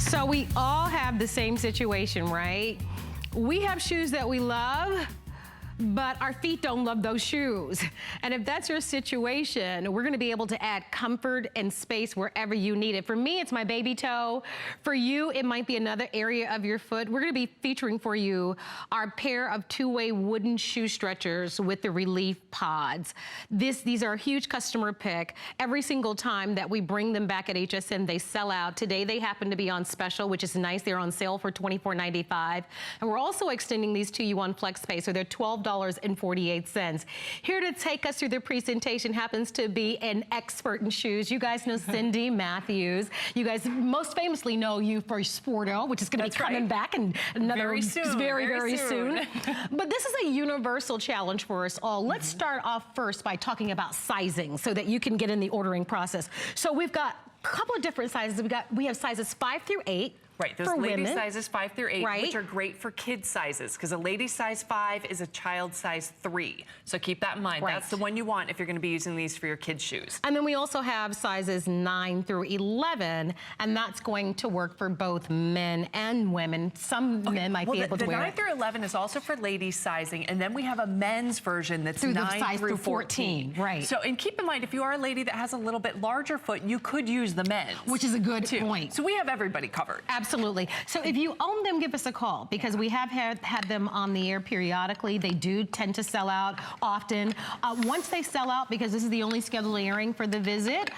So we all have the same situation, right? We have shoes that we love, but our feet don't love those shoes. And if that's your situation, we're gonna be able to add comfort and space wherever you need it. For me, it's my baby toe. For you, it might be another area of your foot. We're gonna be featuring for you our pair of two-way wooden shoe stretchers with the relief pods. These are a huge customer pick. Every single time that we bring them back at HSN, they sell out. Today, they happen to be on special, which is nice. They're on sale for $24.95. And we're also extending these to you on FlexPay, so they're $12.48. Here to take us through the presentation happens to be an expert in shoes. You guys know Cindy Matthews. You guys most famously know you for Sporto, which is going to be coming back in another very soon. Very soon. But this is a universal challenge for us all. Let's start off first by talking about sizing so that you can get in the ordering process. So we've got a couple of different sizes. We have sizes 5 through 8. Right, those lady sizes 5 through 8, which are great for kid sizes, because a lady size 5 is a child size 3. So keep that in mind. Right. That's the one you want if you're going to be using these for your kids' shoes. And then we also have sizes 9 through 11, and that's going to work for both men and women. Some men might be able to wear it. The 9 through 11 is also for lady sizing, and then we have a men's version that's 9 through 14. Right. So, and keep in mind, if you are a lady that has a little bit larger foot, you could use the men's. Which is a good point. So we have everybody covered. Absolutely. So if you own them, give us a call, because we have had them on the air periodically. They do tend to sell out often. Once they sell out, because this is the only scheduled airing for the visit,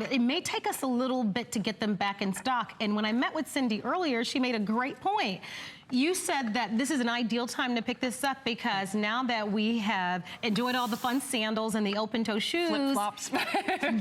it may take us a little bit to get them back in stock. And when I met with Cindy earlier, she made a great point. You said that this is an ideal time to pick this up because now that we have enjoyed all the fun sandals and the open-toe shoes, flip-flops,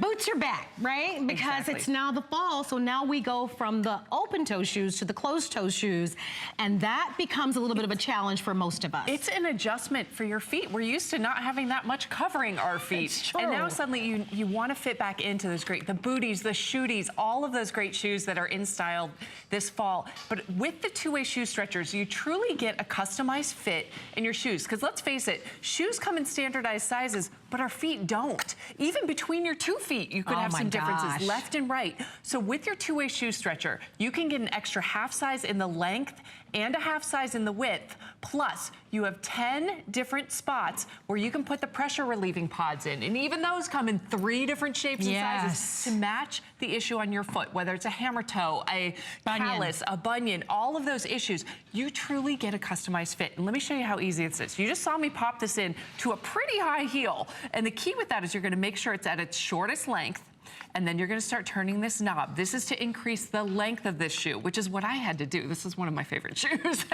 boots are back, right? Because it's now the fall, so now we go from the open-toe shoes to the closed-toe shoes, and that becomes a little bit of a challenge for most of us. It's an adjustment for your feet. We're used to not having that much covering our feet. It's true. And now suddenly you want to fit back into those great, the booties, the shooties, all of those great shoes that are in style this fall. But with the two-way shoe stretcher, you truly get a customized fit in your shoes. Because let's face it, shoes come in standardized sizes, but our feet don't. Even between your 2 feet, you could have some differences left and right. So with your two-way shoe stretcher, you can get an extra half size in the length and a half size in the width. Plus, you have 10 different spots where you can put the pressure relieving pods in. And even those come in 3 different shapes and sizes to match the issue on your foot, whether it's a hammer toe, a callus, a bunion, all of those issues. You truly get a customized fit. And let me show you how easy this is. You just saw me pop this in to a pretty high heel. And the key with that is you're gonna make sure it's at its shortest length, and then you're gonna start turning this knob. This is to increase the length of this shoe, which is what I had to do. This is one of my favorite shoes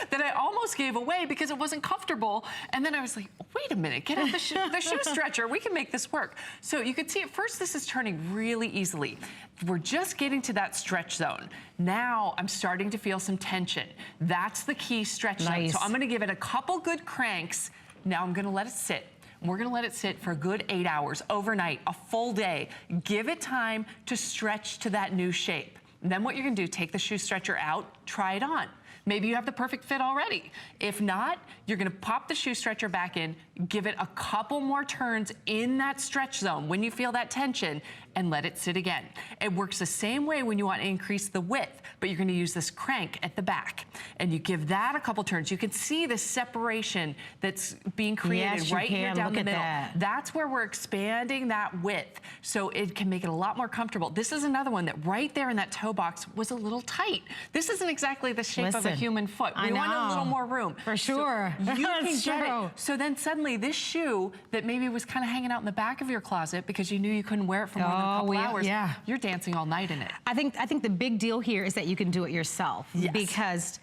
that I almost gave away because it wasn't comfortable. And then I was like, wait a minute, get out the shoe stretcher. We can make this work. So you can see at first this is turning really easily. We're just getting to that stretch zone. Now I'm starting to feel some tension. That's the key stretch zone. So I'm gonna give it a couple good cranks. Now I'm gonna let it sit. We're gonna let it sit for a good 8 hours, overnight, a full day. Give it time to stretch to that new shape. And then what you're gonna do, take the shoe stretcher out, try it on. Maybe you have the perfect fit already. If not, you're gonna pop the shoe stretcher back in, give it a couple more turns in that stretch zone when you feel that tension, and let it sit again. It works the same way when you want to increase the width, but you're gonna use this crank at the back. And you give that a couple turns. You can see the separation that's being created right here down the middle. That's where we're expanding that width, so it can make it a lot more comfortable. This is another one that right there in that toe box was a little tight. This isn't exactly the shape of a human foot. We want a little more room. For sure. So you can get it. So then suddenly this shoe that maybe was kind of hanging out in the back of your closet because you knew you couldn't wear it for more than a couple hours, you're dancing all night in it. I think the big deal here is that you can do it yourself. Because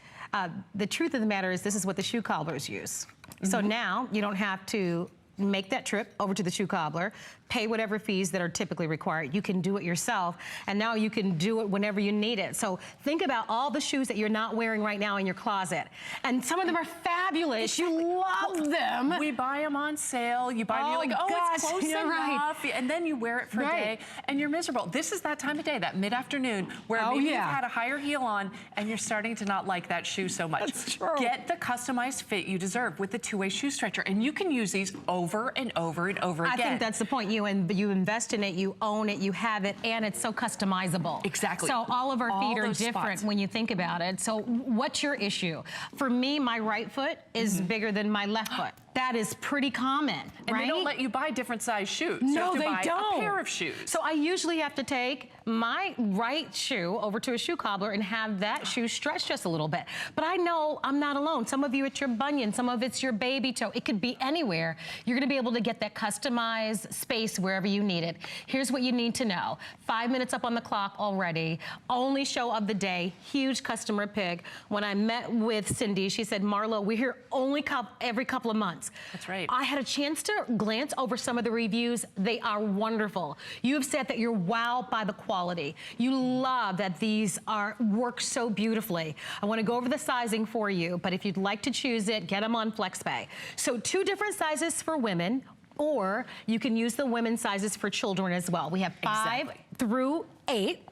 the truth of the matter is this is what the shoe cobblers use. So now you don't have to make that trip over to the shoe cobbler, pay whatever fees that are typically required. You can do it yourself, and now you can do it whenever you need it. So think about all the shoes that you're not wearing right now in your closet. And some of them are fabulous. You love them. We buy them on sale. You buy them, you're like, oh, it's close enough. And then you wear it for a day, and you're miserable. This is that time of day, that mid-afternoon, where maybe you've had a higher heel on, and you're starting to not like that shoe so much. That's true. Get the customized fit you deserve with the two-way shoe stretcher, and you can use these over and over and over again. I think that's the point. You you and you invest in it, you own it, you have it, and it's so customizable. Exactly. So all of our feet are those different spots. when you think about it. So what's your issue? For me, my right foot is bigger than my left foot. That is pretty common, And right? they don't let you buy different size shoes. You No, have to they buy don't. a pair of shoes. So I usually have to take my right shoe over to a shoe cobbler and have that shoe stretch just a little bit. But I know I'm not alone. Some of you, it's your bunion. Some of it's your baby toe. It could be anywhere. You're going to be able to get that customized space wherever you need it. Here's what you need to know. 5 minutes up on the clock already. Only show of the day. Huge customer pick. When I met with Cindy, she said, Marlo, we're here only every couple of months. That's right. I had a chance to glance over some of the reviews. They are wonderful. You have said that you're wowed by the quality. You love that these work so beautifully. I want to go over the sizing for you, but if you'd like to choose it, get them on FlexPay. So 2 different sizes for women, or you can use the women's sizes for children as well. We have 5 through 8.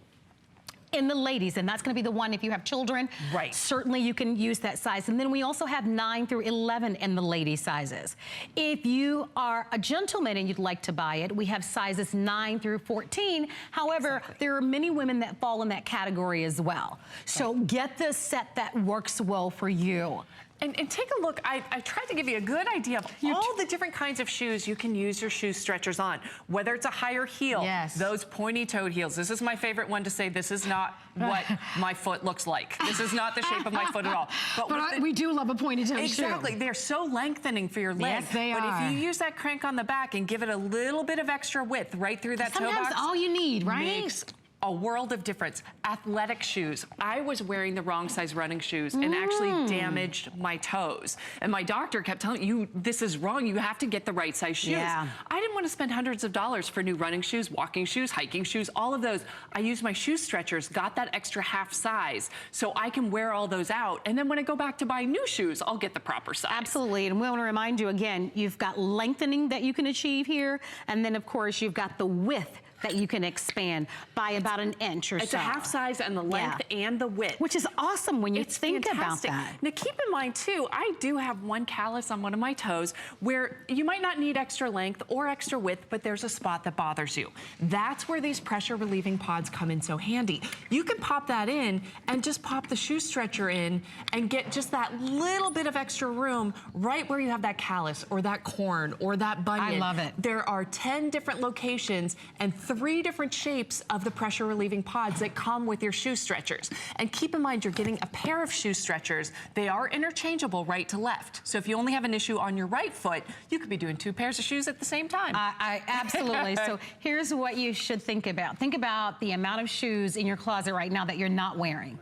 In the ladies, and that's going to be the one if you have children. Right. Certainly you can use that size. And then we also have 9 through 11 in the lady sizes. If you are a gentleman and you'd like to buy it, we have sizes 9 through 14. However, there are many women that fall in that category as well. So get the set that works well for you. And take a look. I tried to give you a good idea of all the different kinds of shoes you can use your shoe stretchers on. Whether it's a higher heel, those pointy-toed heels. This is my favorite one to say, this is not what my foot looks like. This is not the shape of my foot at all. But we do love a pointy-toed shoe. Exactly. They're so lengthening for your leg. Yes, they but are. if you use that crank on the back and give it a little bit of extra width right through that toe box. Sometimes all you need, right? Makes a world of difference. Athletic shoes. I was wearing the wrong size running shoes and actually damaged my toes. And my doctor kept telling you, this is wrong. You have to get the right size shoes. Yeah. I didn't want to spend hundreds of dollars for new running shoes, walking shoes, hiking shoes, all of those. I used my shoe stretchers, got that extra half size so I can wear all those out. And then when I go back to buy new shoes, I'll get the proper size. Absolutely. And we want to remind you again, you've got lengthening that you can achieve here. And then of course you've got the width that you can expand by about an inch or so. It's a half size and the length and the width. Which is awesome when you think fantastic. about that. Now keep in mind too, I do have one callus on one of my toes where you might not need extra length or extra width, but there's a spot that bothers you. That's where these pressure relieving pods come in so handy. You can pop that in and just pop the shoe stretcher in and get just that little bit of extra room right where you have that callus or that corn or that bunion. I love it. There are 10 different locations and 3 different shapes of the pressure relieving pods that come with your shoe stretchers. And keep in mind, you're getting a pair of shoe stretchers. They are interchangeable right to left. So if you only have an issue on your right foot, you could be doing 2 pairs of shoes at the same time. I absolutely. So here's what you should think about. Think about the amount of shoes in your closet right now that you're not wearing,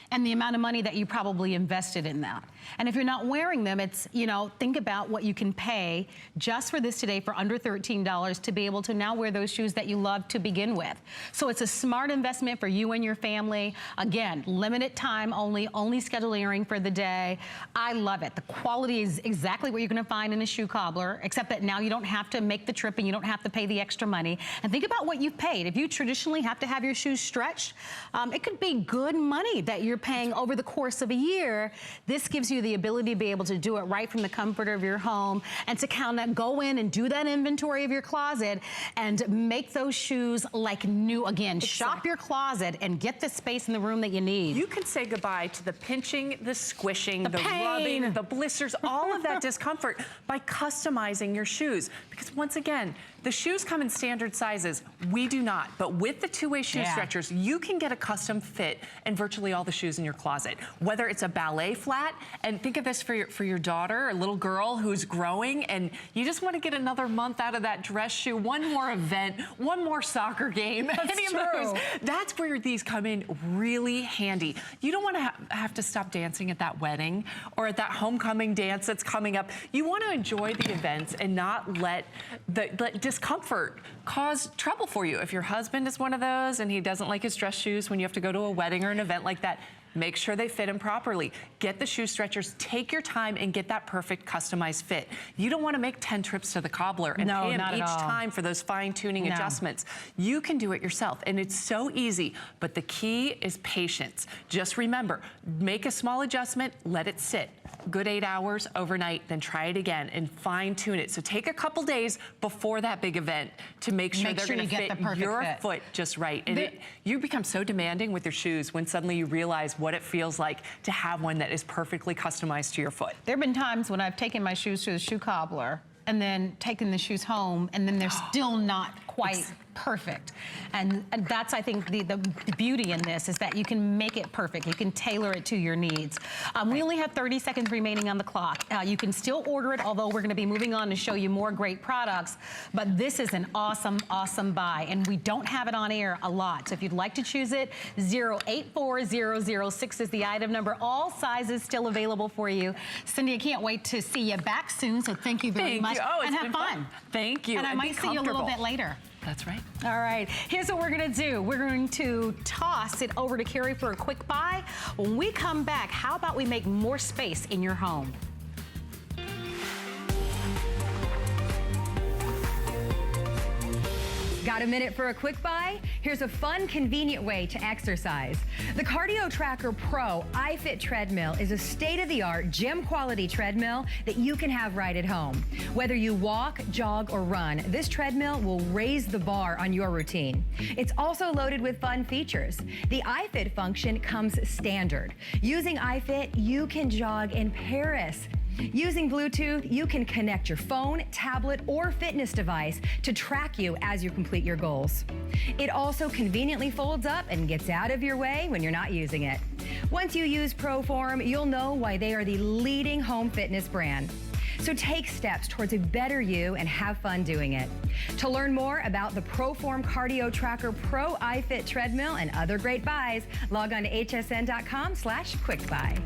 and the amount of money that you probably invested in that. And if you're not wearing them, it's, you know, think about what you can pay just for this today for under $13 to be able to now wear those shoes that you love to begin with. So it's a smart investment for you and your family. Again, limited time only scheduled airing for the day. I love it. The quality is exactly what you're gonna find in a shoe cobbler, except that now you don't have to make the trip and you don't have to pay the extra money. And think about what you've paid. If you traditionally have to have your shoes stretched, it could be good money that you're paying over the course of a year. This gives you the ability to be able to do it right from the comfort of your home and to kind of go in and do that inventory of your closet and make those shoes like new again. Shop your closet and get the space in the room that you need. You can say goodbye to the pinching, the squishing, the rubbing, the blisters, all of that discomfort by customizing your shoes. Because once again, the shoes come in standard sizes. We do not. But with the two-way shoe stretchers, you can get a custom fit in virtually all the shoes in your closet. Whether it's a ballet flat, and think of this for your daughter, a little girl who's growing, and you just want to get another month out of that dress shoe, one more event, one more soccer game, any of those. That's where these come in really handy. You don't want to have to stop dancing at that wedding or at that homecoming dance that's coming up. You want to enjoy the events and not let discomfort cause trouble for you. If your husband is one of those and he doesn't like his dress shoes when you have to go to a wedding or an event like that, Make sure they fit them properly. Get the shoe stretchers. Take your time and get that perfect customized fit. You don't want to make 10 trips to the cobbler and pay them each time for those fine-tuning adjustments. You can do it yourself, and it's so easy. But the key is patience. Just remember, make a small adjustment, let it sit. Good 8 hours overnight, then try it again and fine-tune it. So take a couple days before that big event to make sure they're going to fit your foot just right. And you become so demanding with your shoes when suddenly you realize what it feels like to have one that is perfectly customized to your foot. There have been times when I've taken my shoes to the shoe cobbler and then taken the shoes home, and then they're still not quite perfect. And that's, I think, the beauty in this is that you can make it perfect. You can tailor it to your needs. We only have 30 seconds remaining on the clock. You can still order it, although we're going to be moving on to show you more great products. But this is an awesome, awesome buy. And we don't have it on air a lot. So if you'd like to choose it, 084006 is the item number. All sizes still available for you. Cindy, I can't wait to see you back soon. So thank you very much. Oh, and have fun. Thank you. And I might see you a little bit later. That's right. All right, here's what we're gonna do. We're going to toss it over to Carrie for a quick buy. When we come back, how about we make more space in your home? Got a minute for a quick buy? Here's a fun, convenient way to exercise. The Cardio Tracker Pro iFit treadmill is a state-of-the-art gym quality treadmill that you can have right at home. Whether you walk, jog, or run, this treadmill will raise the bar on your routine. It's also loaded with fun features. The iFit function comes standard. Using iFit, you can jog in Paris. Using Bluetooth, you can connect your phone, tablet, or fitness device to track you as you complete your goals. It also conveniently folds up and gets out of your way when you're not using it. Once you use ProForm, you'll know why they are the leading home fitness brand. So take steps towards a better you and have fun doing it. To learn more about the ProForm Cardio Tracker Pro iFit treadmill and other great buys, log on to hsn.com/quickbuy.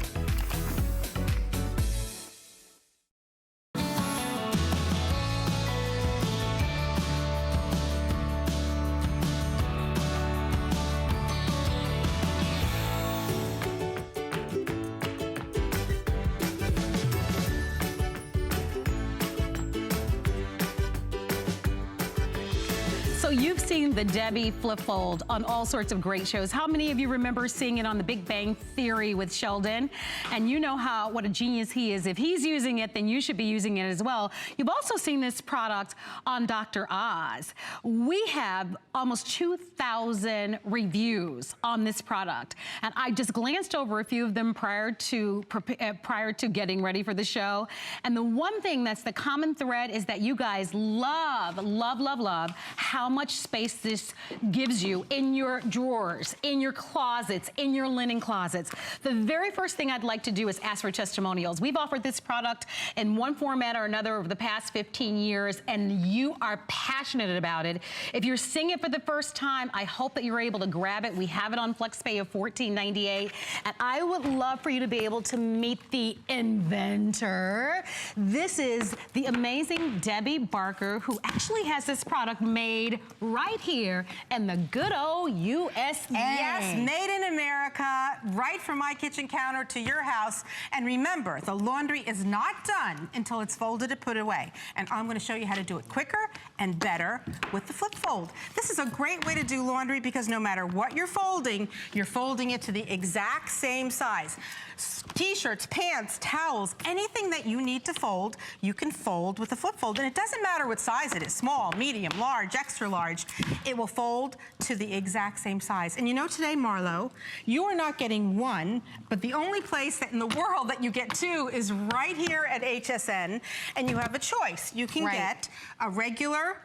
So you've seen the Debbie Flip Fold on all sorts of great shows. How many of you remember seeing it on The Big Bang Theory with Sheldon? And you know what a genius he is. If he's using it, then you should be using it as well. You've also seen this product on Dr. Oz. We have almost 2,000 reviews on this product. And I just glanced over a few of them prior to getting ready for the show. And the one thing that's the common thread is that you guys love, love, love, love how much space this gives you in your drawers, in your closets, in your linen closets. The very first thing I'd like to do is ask for testimonials. We've offered this product in one format or another over the past 15 years, and you are passionate about it. If you're seeing it for the first time, I hope that you're able to grab it. We have it on FlexPay of $14.98, and I would love for you to be able to meet the inventor. This is the amazing Debbie Barker, who actually has this product made right here in the good old USA. Yes, made in America, right from my kitchen counter to your house. And remember, the laundry is not done until it's folded and put away. And I'm going to show you how to do it quicker and better with the Flip Fold. This is a great way to do laundry because no matter what you're folding it to the exact same size. T-shirts, pants, towels, anything that you need to fold, you can fold with the Flip Fold. And it doesn't matter what size it is, small, medium, large, extra large, it will fold to the exact same size. And you know today, Marlo, you are not getting one, but the only place that in the world that you get two is right here at HSN, and you have a choice. You can get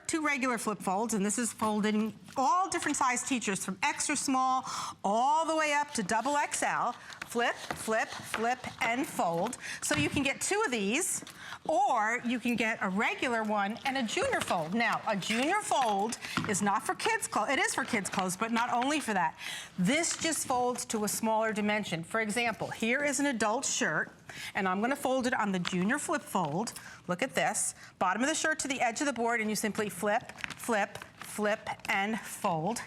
two regular Flip Folds, and this is folded in all different size T-shirts from extra small all the way up to double XL. Flip, flip, flip, and fold. So you can get two of these, or you can get a regular one and a junior fold. Now, a junior fold is not for kids' clothes. It is for kids' clothes, but not only for that. This just folds to a smaller dimension. For example, here is an adult shirt, and I'm gonna fold it on the junior Flip Fold. Look at this. Bottom of the shirt to the edge of the board, and you simply flip, flip, flip, and fold.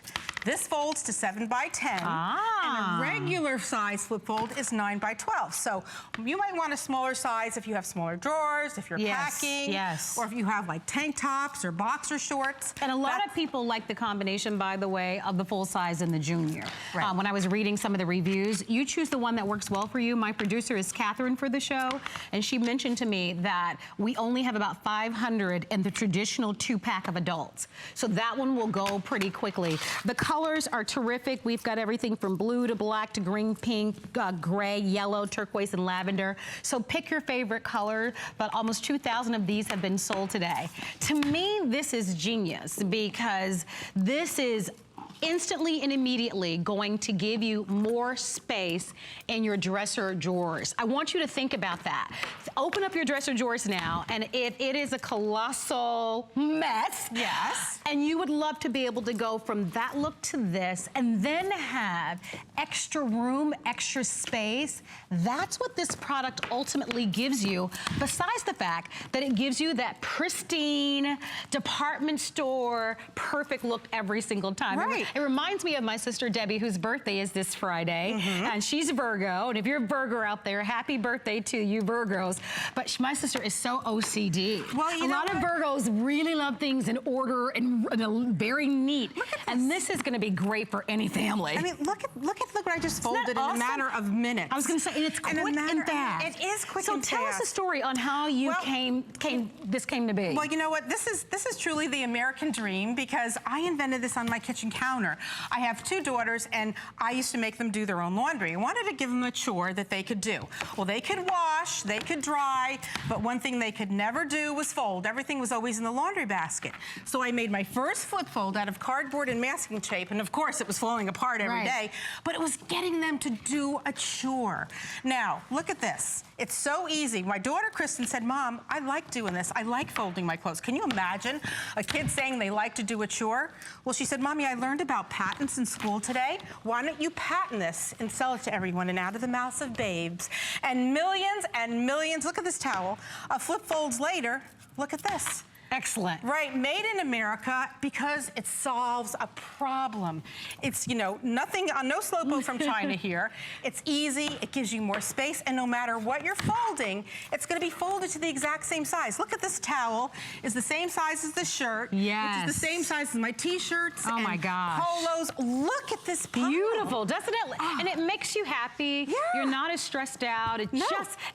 This folds to 7 by 10. And a regular size flip fold is 9 by 12. So you might want a smaller size if you have smaller drawers, if you're packing, or if you have like tank tops or boxer shorts. And a lot of people like the combination, by the way, of the full size and the junior. Right. When I was reading some of the reviews, you choose the one that works well for you. My producer is Catherine for the show, and she mentioned to me that we only have about 500 in the traditional 2-pack of adults. So that one will go pretty quickly. The colors are terrific. We've got everything from blue to black to green, pink, gray, yellow, turquoise, and lavender. So pick your favorite color, but almost 2,000 of these have been sold today. To me, this is genius because this is instantly and immediately going to give you more space in your dresser drawers. I want you to think about that. Open up your dresser drawers now, and it is a colossal mess. Yes. And you would love to be able to go from that look to this and then have extra room, extra space. That's what this product ultimately gives you, besides the fact that it gives you that pristine department store perfect look every single time. Right. It reminds me of my sister Debbie, whose birthday is this Friday, and she's a Virgo. And if you're a Virgo out there, happy birthday to you Virgos. But my sister is so OCD. Well, you a know lot of what? Virgos really love things in order and very neat. And this is going to be great for any family. I mean, look what I just folded in awesome? a matter of minutes. I was going to say, and it's quick and fast. It is quick so and tell fast. us a story on how you this came to be. Well, you know what? This is truly the American dream because I invented this on my kitchen counter. I have 2 daughters, and I used to make them do their own laundry. I wanted to give them a chore that they could do. Well, they could wash, they could dry, but one thing they could never do was fold. Everything was always in the laundry basket. So I made my first flip fold out of cardboard and masking tape, and of course it was falling apart every day, but it was getting them to do a chore. Now, look at this. It's so easy. My daughter Kristen said, Mom, I like doing this. I like folding my clothes. Can you imagine a kid saying they like to do a chore? Well, she said, Mommy, I learned about patents in school today. Why don't you patent this and sell it to everyone and out of the mouths of babes? And millions, look at this towel, flip folds later, look at this. Excellent. Right, made in America because it solves a problem. It's, you know, nothing, no Slow-Mo from China here. It's easy, it gives you more space, and no matter what you're folding, it's gonna be folded to the exact same size. Look at this towel, it's the same size as the shirt. Yes. Which is the same size as my t-shirts Oh and my gosh. polos. Look at this pile. Beautiful, doesn't it? And it makes you happy. Yeah. You're not as stressed out. It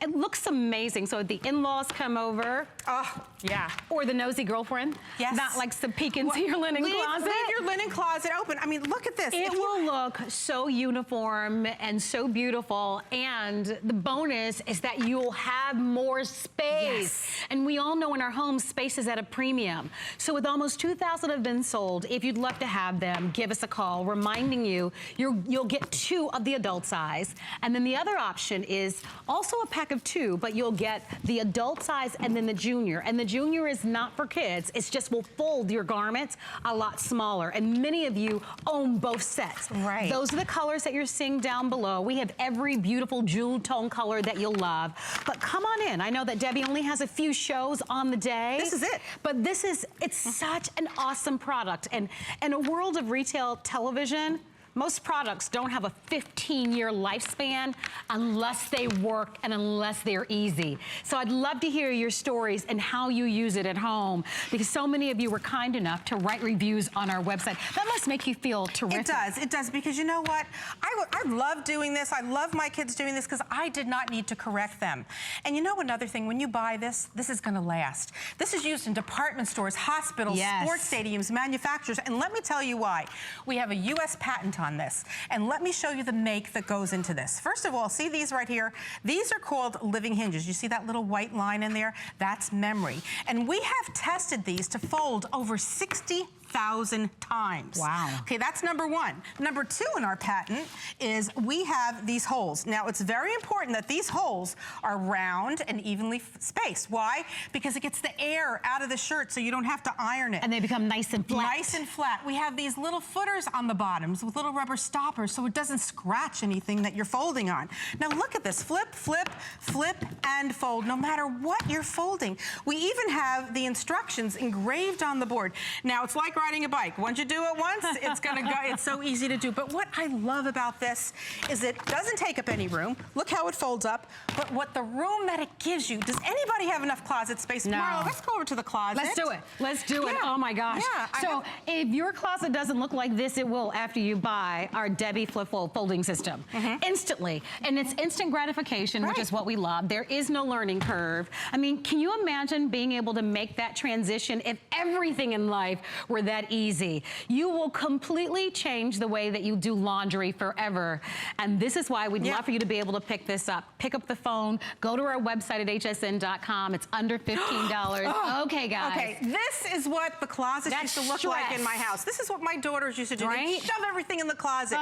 it looks amazing. So the in-laws come over. Oh, yeah. Or the nosy girlfriend. Yes. That likes to peek into your linen closet. Leave your linen closet open. I mean, look at this. It will look so uniform and so beautiful. And the bonus is that you'll have more space. And we all know in our homes, space is at a premium. So with almost 2,000 have been sold, if you'd love to have them, give us a call, reminding you, you'll get 2 of the adult size. And then the other option is also a pack of 2, but you'll get the adult size and then the junior. And the junior is not for kids. It's just will fold your garments a lot smaller. And many of you own both sets. Right. Those are the colors that you're seeing down below. We have every beautiful jewel tone color that you'll love. But come on in. I know that Debbie only has a few shows on the day. This is it. But it's such an awesome product. And in a world of retail television, most products don't have a 15-year lifespan unless they work and unless they're easy. So I'd love to hear your stories and how you use it at home, because so many of you were kind enough to write reviews on our website. That must make you feel terrific. It does, because you know what? I love doing this. I love my kids doing this because I did not need to correct them. And you know another thing, when you buy this is gonna last. This is used in department stores, hospitals, sports stadiums, manufacturers, and let me tell you why. We have a US patent on this. And let me show you the make that goes into this. First of all, see these right here? These are called living hinges. You see that little white line in there? That's memory. And we have tested these to fold over 60,000 times. Wow. Okay, that's number 1. Number 2 in our patent is we have these holes. Now, it's very important that these holes are round and evenly spaced. Why? Because it gets the air out of the shirt so you don't have to iron it. And they become nice and flat. Nice and flat. We have these little footers on the bottoms with little rubber stoppers so it doesn't scratch anything that you're folding on. Now look at this. Flip, flip, flip, and fold, no matter what you're folding. We even have the instructions engraved on the board. Now, it's like riding a bike. Once you do it once, it's gonna go, it's so easy to do. But what I love about this is it doesn't take up any room. Look how it folds up. But what the room that it gives you, does anybody have enough closet space? No. Marla, let's go over to the closet. Let's do it. Let's do it. Yeah. Oh my gosh. Yeah, So if your closet doesn't look like this, it will after you buy our Debbie Flip Fold folding system. Instantly. And it's instant gratification, which Right. is what we love. There is no learning curve. I mean, can you imagine being able to make that transition if everything in life were that easy? You will completely change the way that you do laundry forever. And this is why we'd love for you to be able to pick this up. Pick up the phone, go to our website at hsn.com. It's under $15. Okay, guys. Okay, this is what the closet That's used to look like in my stress. house. This is what my daughters used to do. They'd Right? shove everything in the closet.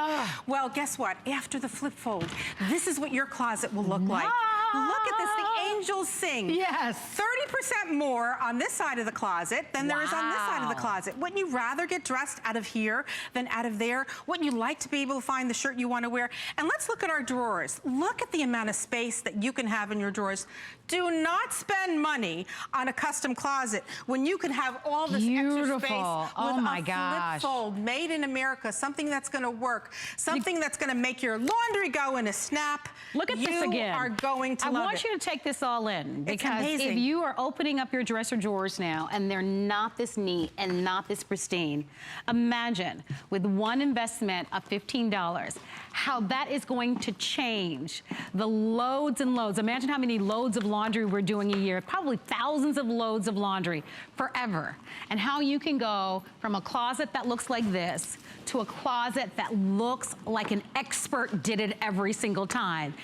Well, guess what? After the flip fold, this is what your closet will look like. Look at this, the angels sing. Yes. 30% more on this side of the closet than there is on this side of the Wow. closet. Wouldn't you rather get dressed out of here than out of there? Wouldn't you like to be able to find the shirt you want to wear? And let's look at our drawers. Look at the amount of space that you can have in your drawers. Do not spend money on a custom closet when you can have all this extra Beautiful. space Oh with my a gosh. flip fold made in America, something that's going to work, something that's going to make your laundry go in a snap. Look at this again. You are going to I love want it. you to take this all in It's because if amazing. you are opening up your dresser drawers now and they're not this neat and not this pristine, imagine with one investment of $15 how that is going to change the loads and loads. Imagine how many loads of laundry we're doing a year, probably thousands of loads of laundry forever. And how you can go from a closet that looks like this to a closet that looks like an expert did it every single time.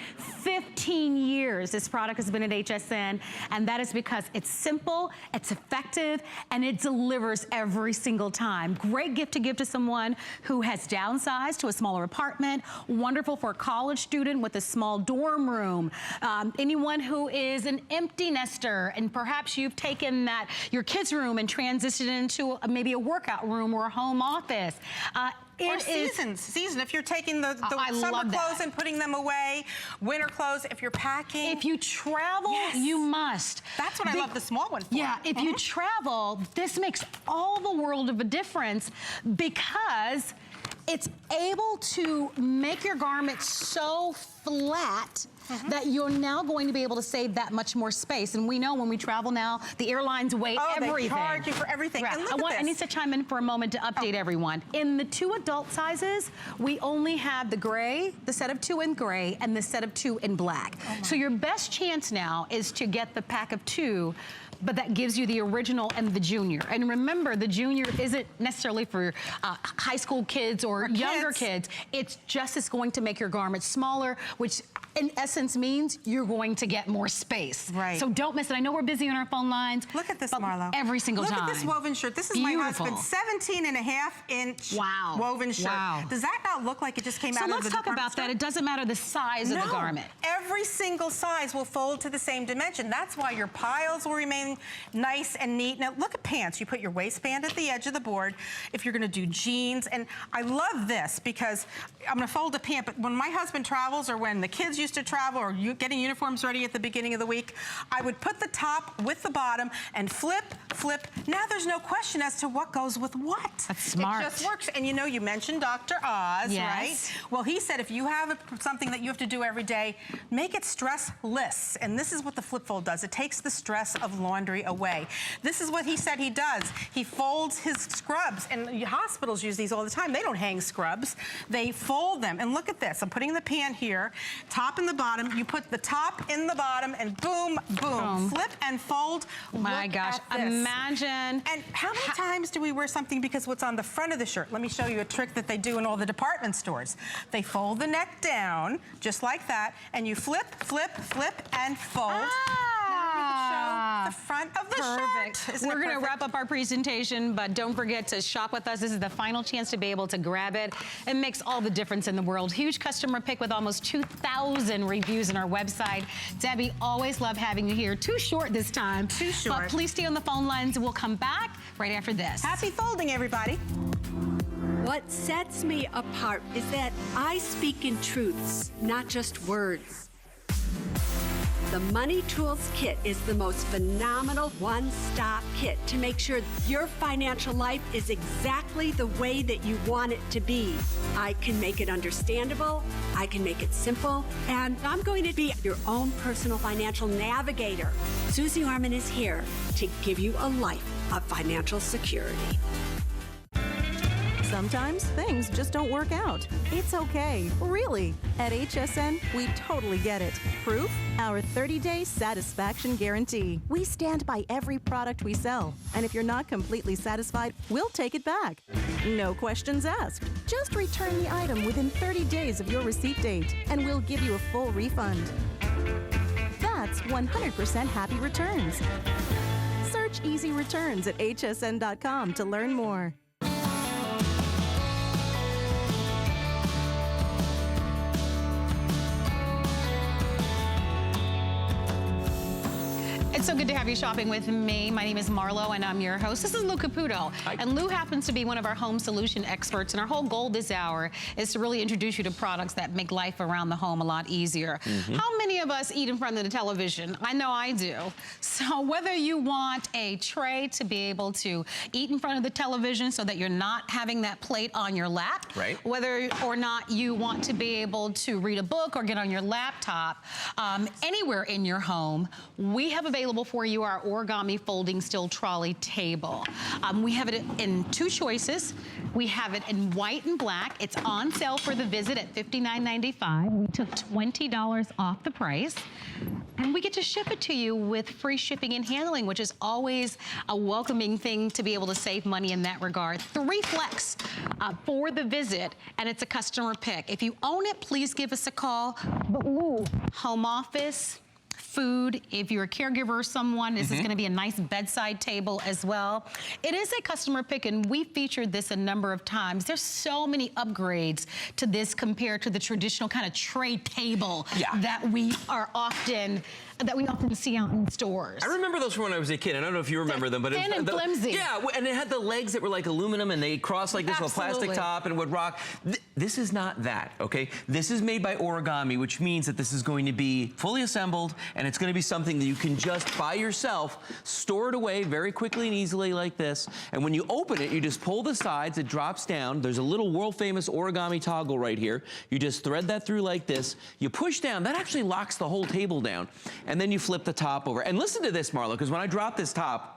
15 years this product has been at HSN, and that is because it's simple, it's effective, and it delivers every single time. Great gift to give to someone who has downsized to a smaller apartment, wonderful for a college student with a small dorm room, anyone who is an empty nester, and perhaps you've taken that, your kids' room and transitioned into maybe a workout room or a home office. Or It is- season. If you're taking the I summer love that. clothes and putting them away, winter clothes, if you're packing. If you travel, Yes. you must. That's what I love the small one for. Yeah, if you travel, this makes all the world of a difference because it's able to make your garment so flat that you're now going to be able to save that much more space. And we know when we travel now, the airlines weigh everything. They charge you for everything. Right. And look at I this. need to chime in for a moment to update everyone. In the 2 adult sizes, we only have the gray, the set of 2 in gray, and the set of 2 in black. So your best chance now is to get the pack of 2, but that gives you the original and the junior. And remember, the junior isn't necessarily for high school kids or younger kids. It's just as going to make your garments smaller, which in essence means you're going to get more space. Right. So don't miss it. I know we're busy on our phone lines. Look at this, but Marlo. Every single time. Look at this woven shirt. This is my Beautiful. husband's 17.5-inch Wow. woven shirt. Wow. Does that not look like it just came out So of the let's talk department about store? that. It doesn't matter the size of the garment. Every single size will fold to the same dimension. That's why your piles will remain nice and neat. Now look at pants. You put your waistband at the edge of the board if you're gonna do jeans. And I love this because I'm gonna fold a pant, but when my husband travels or when the kids used to travel or getting uniforms ready at the beginning of the week, I would put the top with the bottom and flip. Now there's no question as to what goes with what. That's smart. It just works. And you know, you mentioned Dr. Oz, Yes. right? Well, he said if you have something that you have to do every day, make it stressless. And this is what the flip fold does. It takes the stress of laundry away. This is what he said he does. He folds his scrubs, and hospitals use these all the time. They don't hang scrubs. They fold them. And look at this. I'm putting the pan here, top and the bottom. You put the top in the bottom, and boom, boom. Flip and fold. Oh my Look gosh, at this. imagine. And how many times do we wear something because what's on the front of the shirt? Let me show you a trick that they do in all the department stores. They fold the neck down, just like that, and you flip, and fold. Now we can show the front of the shirt. Isn't it We're going to perfect? wrap up our presentation, but don't forget to shop with us. This is the final chance to be able to grab it. It makes all the difference in the world. Huge customer pick with almost 2,000 reviews on our website. Debbie, always love having you here. Too short this time. Too short. But please stay on the phone lines. We'll come back right after this. Happy folding, everybody. What sets me apart is that I speak in truths, not just words. The Money Tools Kit is the most phenomenal one-stop kit to make sure your financial life is exactly the way that you want it to be. I can make it understandable, I can make it simple, and I'm going to be your own personal financial navigator. Susie Orman is here to give you a life of financial security. Sometimes things just don't work out. It's okay, really. At HSN, we totally get it. Proof? Our 30-day satisfaction guarantee. We stand by every product we sell. And if you're not completely satisfied, we'll take it back. No questions asked. Just return the item within 30 days of your receipt date, and we'll give you a full refund. That's 100% happy returns. Search Easy Returns at hsn.com to learn more. It's so good to have you shopping with me. My name is Marlo, and I'm your host. This is Lou Caputo. Hi. And Lou happens to be one of our home solution experts, and our whole goal this hour is to really introduce you to products that make life around the home a lot easier. How many of us eat in front of the television? I know I do. So whether you want a tray to be able to eat in front of the television so that you're not having that plate on your lap, Right. whether or not you want to be able to read a book or get on your laptop, anywhere in your home, we have available for you our origami folding steel trolley table. We have it in two choices. We have it in white and black. It's on sale for the visit at $59.95. We took $20 off the price. And we get to ship it to you with free shipping and handling, which is always a welcoming thing to be able to save money in that regard. 3 flex for the visit, and it's a customer pick. If you own it, please give us a call. But Lou, home office, food, if you're a caregiver or someone, this is going to be a nice bedside table as well. It is a customer pick, and we featured this a number of times. There's so many upgrades to this compared to the traditional kind of tray table that we often see out in stores. I remember those from when I was a kid. I don't know if you remember them, but thin and flimsy. Yeah, and it had the legs that were like aluminum, and they crossed like this with a plastic top and would rock. This is not that, okay? This is made by Origami, which means that this is going to be fully assembled, and it's going to be something that you can just by yourself store it away very quickly and easily like this. And when you open it, you just pull the sides, it drops down. There's a little world famous Origami toggle right here. You just thread that through like this. You push down, that actually locks the whole table down. And then you flip the top over. And listen to this, Marlo, because when I drop this top,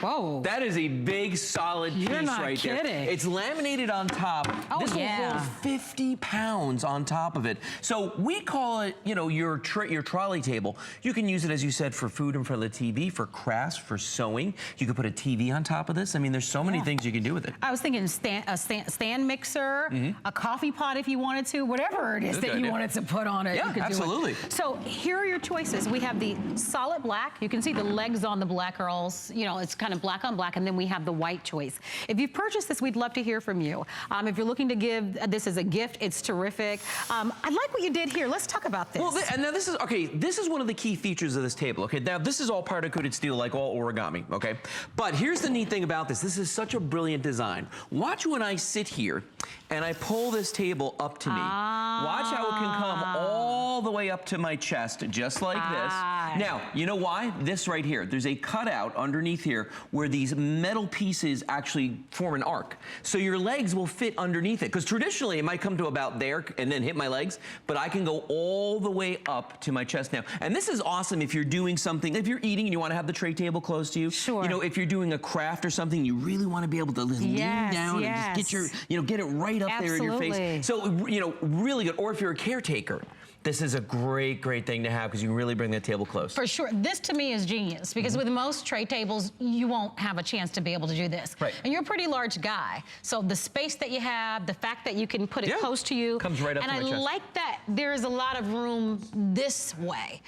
whoa, that is a big, solid piece right there. Kidding. It's laminated on top. Oh, this will hold 50 pounds on top of it. So we call it, you know, your trolley table. You can use it, as you said, for food in front of the TV, for crafts, for sewing. You could put a TV on top of this. I mean, there's so many things you can do with it. I was thinking a stand mixer, a coffee pot if you wanted to, whatever it is that you wanted to put on it. Yeah, you could absolutely. Do it. So here are your choices. We have the solid black. You can see the legs on the black are all, you know, it's kind of black on black, and then we have the white choice. If you've purchased this, we'd love to hear from you. If you're looking to give this as a gift, it's terrific. I like what you did here. Let's talk about this. Well, and now this is, okay, this is one of the key features of this table, okay? Now, this is all particle-coated steel, like all Origami, okay? But here's the neat thing about this. This is such a brilliant design. Watch when I sit here and I pull this table up to me. Watch how it can come all the way up to my chest, just like this. Now, you know why? This right here. There's a cutout underneath here where these metal pieces actually form an arc. So your legs will fit underneath it. Because traditionally, it might come to about there and then hit my legs, but I can go all the way up to my chest now. And this is awesome if you're doing something, if you're eating and you want to have the tray table close to you. Sure. You know, if you're doing a craft or something, you really want to be able to lean down and just get your, you know, get it right up there in your face. So, you know, really good. Or if you're a caretaker, this is a great, great thing to have because you can really bring that table close. For sure. This to me is genius because with most tray tables, you won't have a chance to be able to do this. Right. And you're a pretty large guy. So the space that you have, the fact that you can put it close to you. Comes right up to my chest. And I like that there is a lot of room this way,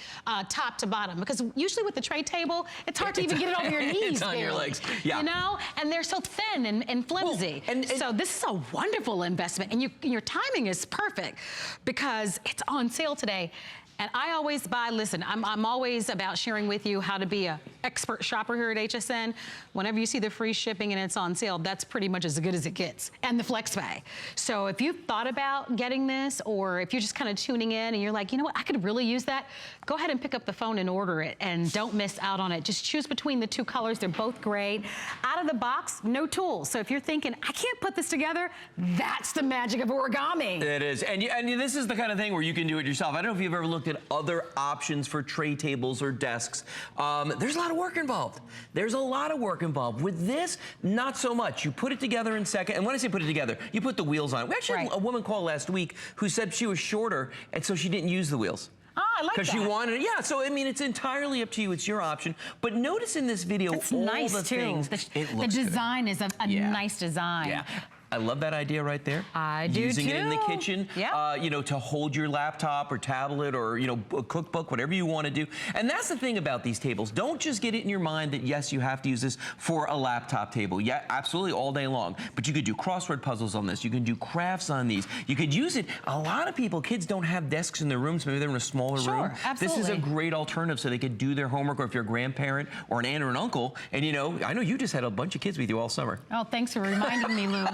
top to bottom. Because usually with the tray table, it's hard to even get it over your knees. It's on your legs. Yeah. You know? And they're so thin and flimsy. Well, and so this is a wonderful investment. And your timing is perfect because it's on sale today. And I always buy, listen, I'm always about sharing with you how to be an expert shopper here at HSN. Whenever you see the free shipping and it's on sale, that's pretty much as good as it gets. And the FlexPay. So if you've thought about getting this, or if you're just kind of tuning in and you're like, you know what, I could really use that, go ahead and pick up the phone and order it, and don't miss out on it. Just choose between the two colors. They're both great. Out of the box, no tools. So if you're thinking, I can't put this together, that's the magic of origami. It is, and this is the kind of thing where you can do it yourself. I don't know if you've ever looked at other options for tray tables or desks. There's a lot of work involved. There's a lot of work involved. With this, not so much. You put it together in second, and when I say put it together, you put the wheels on it. We actually had a woman call last week who said she was shorter, and so she didn't use the wheels. Oh, I like that. Because she wanted it. Yeah, so I mean, it's entirely up to you. It's your option. But notice in this video It's all nice the too. things. The design is a nice design. Yeah. I love that idea right there. I do Using it in the too. kitchen, Yeah. you know, to hold your laptop or tablet or, you know, a cookbook, whatever you want to do. And that's the thing about these tables. Don't just get it in your mind that, yes, you have to use this for a laptop table. Yeah, absolutely, all day long. But you could do crossword puzzles on this. You can do crafts on these. You could use it. A lot of people, kids don't have desks in their rooms. Maybe they're in a smaller room. Absolutely. This is a great alternative so they could do their homework, or if you're a grandparent or an aunt or an uncle. And, you know, I know you just had a bunch of kids with you all summer. Oh, thanks for reminding me, Lou.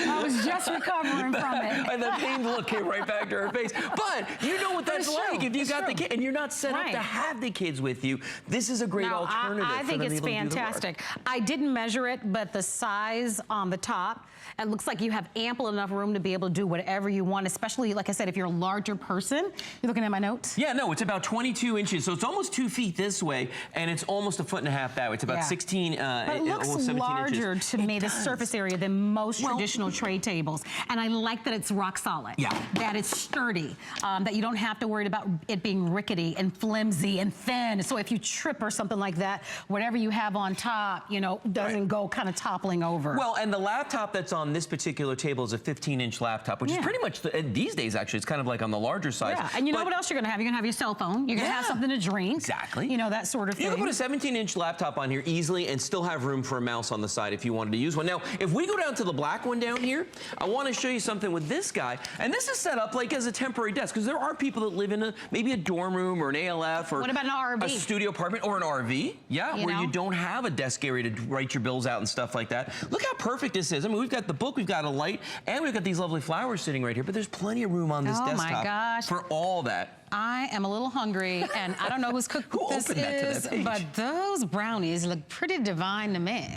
I was just recovering from it. And the pained look came right back to her face. But you know what that's like if you got the kid and you're not set up to have the kids with you. This is a great alternative. I think it's fantastic. I didn't measure it, but the size on the top, it looks like you have ample enough room to be able to do whatever you want, especially, like I said, if you're a larger person. You looking at my notes? Yeah, no, it's about 22 inches. So it's almost 2 feet this way, and it's almost 1.5 feet that way. It's about 16, but it looks 17 larger inches. to me, the surface area, than most traditional tray tables. And I like that it's rock solid. Yeah. That it's sturdy, that you don't have to worry about it being rickety and flimsy and thin. So if you trip or something like that, whatever you have on top, you know, doesn't go kind of toppling over. Well, and the laptop that's on this particular table is a 15-inch laptop, which is pretty much, these days actually, it's kind of like on the larger side. Yeah, and you know what else you're gonna have? You're gonna have your cell phone. You're gonna have something to drink. Exactly. You know, that sort of thing. You can put a 17-inch laptop on here easily and still have room for a mouse on the side if you wanted to use one. Now, if we go down to the black one down here, I want to show you something with this guy. And this is set up like as a temporary desk, because there are people that live in maybe a dorm room or an ALF or what about an RV? A studio apartment or an RV. Yeah, where you don't have a desk area to write your bills out and stuff like that. Look how perfect this is. I mean, we've got the book, we've got a light, and we've got these lovely flowers sitting right here, but there's plenty of room on this desktop my gosh. for all that. I am a little hungry, and I don't know whose cookbook this is, but those brownies look pretty divine to me.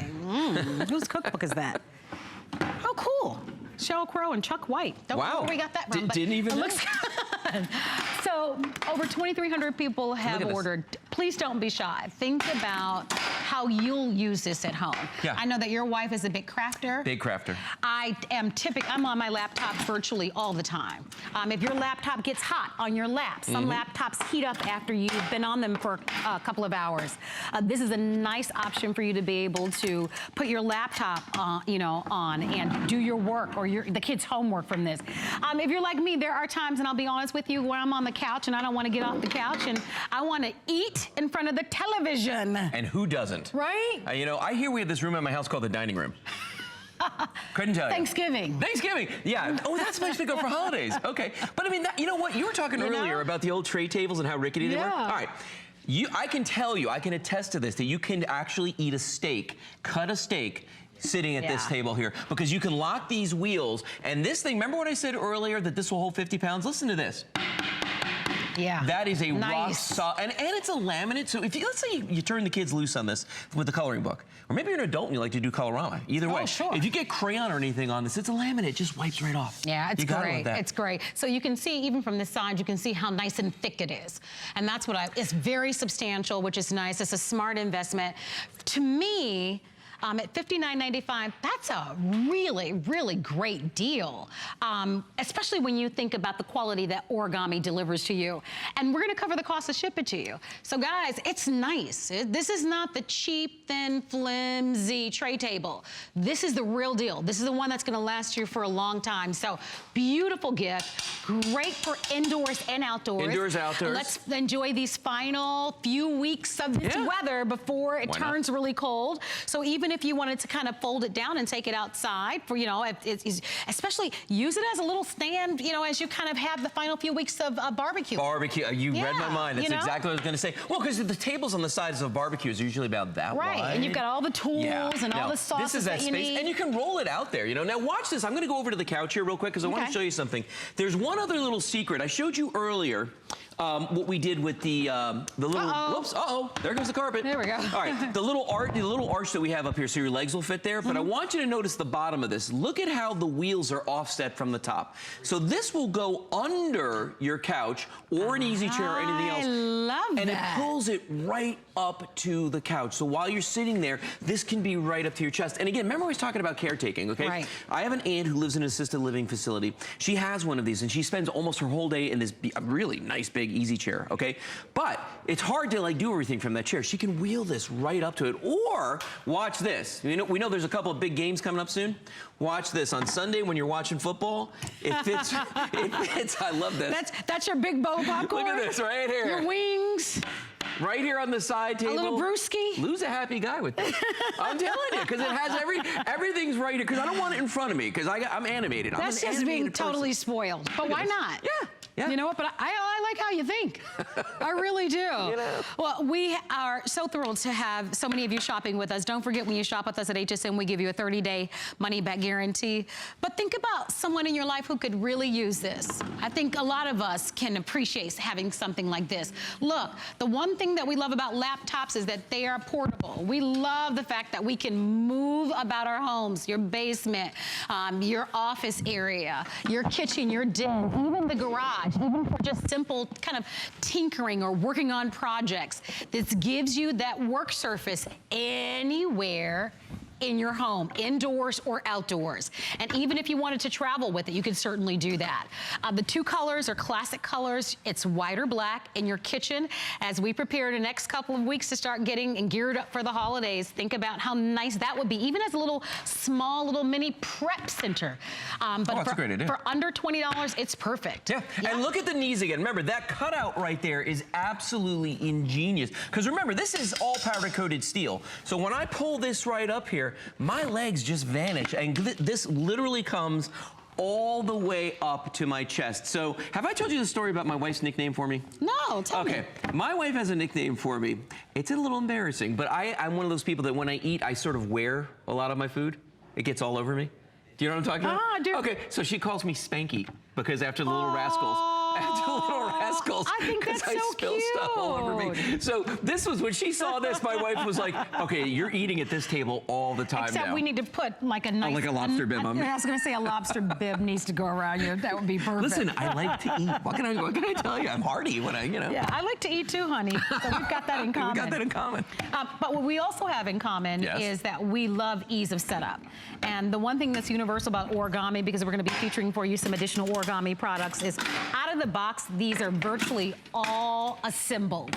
Whose cookbook is that? Oh, cool. Sheryl Crow and Chuck White. Don't know where we got that from. Didn't even know. Looks good. So over 2,300 people have ordered. Please don't be shy. Think about how you'll use this at home. Yeah. I know that your wife is a big crafter. Big crafter. I'm on my laptop virtually all the time. If your laptop gets hot on your lap, some laptops heat up after you've been on them for a couple of hours. This is a nice option for you to be able to put your laptop, you know, on and do your work or the kids' homework from this. If you're like me, there are times, and I'll be honest with you, where I'm on the couch and I don't want to get off the couch and I want to eat in front of the television. And who doesn't? Right? You know, I hear we have this room at my house called the dining room. Couldn't tell you. Thanksgiving. Thanksgiving, yeah. Oh, that's nice to go for holidays. Okay, but I mean, you know what? You were talking earlier about the old tray tables and how rickety they were. All right. I can tell you, I can attest to this, that you can actually eat a steak, cut a steak, sitting at this table here, because you can lock these wheels, and this thing, remember what I said earlier that this will hold 50 pounds? Listen to this. Yeah. That is a rock solid, and it's a laminate, so if you, let's say you turn the kids loose on this with the coloring book, or maybe you're an adult and you like to do Colorama, either way. Sure. If you get crayon or anything on this, it's a laminate, it just wipes right off. Yeah, it's great. It's great. So you can see, even from this side, you can see how nice and thick it is. And that's what it's very substantial, which is nice. It's a smart investment. To me, at $59.95, that's a really, really great deal, especially when you think about the quality that Origami delivers to you. And we're gonna cover the cost to ship it to you. So guys, it's nice. This is not the cheap, thin, flimsy tray table. This is the real deal. This is the one that's gonna last you for a long time. So beautiful gift, great for indoors and outdoors. Indoors, outdoors. Let's enjoy these final few weeks of this weather before it turns really cold. So even if you wanted to kind of fold it down and take it outside for, you know, especially use it as a little stand, you know, as you kind of have the final few weeks of barbecue. Barbecue, you read my mind. That's you know? exactly what I was going to say. Well, because the tables on the sides of barbecues are usually about that wide. Right, and you've got all the tools and all the sauces this is that you space, need. and you can roll it out there. You know, now watch this. I'm going to go over to the couch here real quick because I want to show you something. There's one other little secret. I showed you earlier what we did with the little. Whoops! There goes the carpet. There we go. All right, the little arch that we have up here, so your legs will fit there. But I want you to notice the bottom of this. Look at how the wheels are offset from the top. So this will go under your couch or an easy chair or anything else. I love and that. it pulls it right up to the couch. So while you're sitting there, this can be right up to your chest. And again, remember I was talking about caretaking, okay? Right. I have an aunt who lives in an assisted living facility. She has one of these, and she spends almost her whole day in this really nice, big, easy chair, okay? But it's hard to, like, do everything from that chair. She can wheel this right up to it. Or, watch this. You know, we know there's a couple of big games coming up soon. Watch this. On Sunday, when you're watching football, it fits. It fits. I love this. That's your big bowl of popcorn? Look at this right here. Your wings. Right here on the side table. A little brewski. Lou's a happy guy with this. I'm telling you, because it has everything's right here. Because I don't want it in front of me, because I'm animated. That's just being totally spoiled. But why not? Yeah. You know what? But I like how you think. I really do. You know. Well, we are so thrilled to have so many of you shopping with us. Don't forget, when you shop with us at HSN, we give you a 30-day money-back guarantee. But think about someone in your life who could really use this. I think a lot of us can appreciate having something like this. Look, the one thing that we love about laptops is that they are portable. We love the fact that we can move about our homes, your basement, your office area, your kitchen, your den, even the garage. Even for just simple kind of tinkering or working on projects. This gives you that work surface anywhere in your home, indoors or outdoors. And even if you wanted to travel with it, you could certainly do that. The two colors are classic colors. It's white or black. In your kitchen, as we prepare the next couple of weeks to start getting and geared up for the holidays, think about how nice that would be, even as a little small little mini prep center. But that's a great idea. For under $20, it's perfect. Yeah, and look at the knees again. Remember, that cutout right there is absolutely ingenious. Because remember, this is all powder-coated steel. So when I pull this right up here, my legs just vanish. And this literally comes all the way up to my chest. So have I told you the story about my wife's nickname for me? No, tell me. Okay, my wife has a nickname for me. It's a little embarrassing, but I'm one of those people that when I eat, I sort of wear a lot of my food. It gets all over me. Do you know what I'm talking about? I do. Okay, so she calls me Spanky because after the Little Rascals. After Little Rascals. I think that's I so spill stuff all over me. So this was, when she saw this, my wife was like, okay, you're eating at this table all the time Except now. we need to put like a nice... like a lobster bib on me. I was going to say a lobster bib needs to go around you. That would be perfect. Listen, I like to eat. What can I tell you? I'm hearty when I, you know. Yeah, I like to eat too, honey. So we've got that in common. We got that in common. But what we also have in common is that we love ease of setup. And the one thing that's universal about origami, because we're going to be featuring for you some additional origami products, is out of the box, these are virtually all assembled.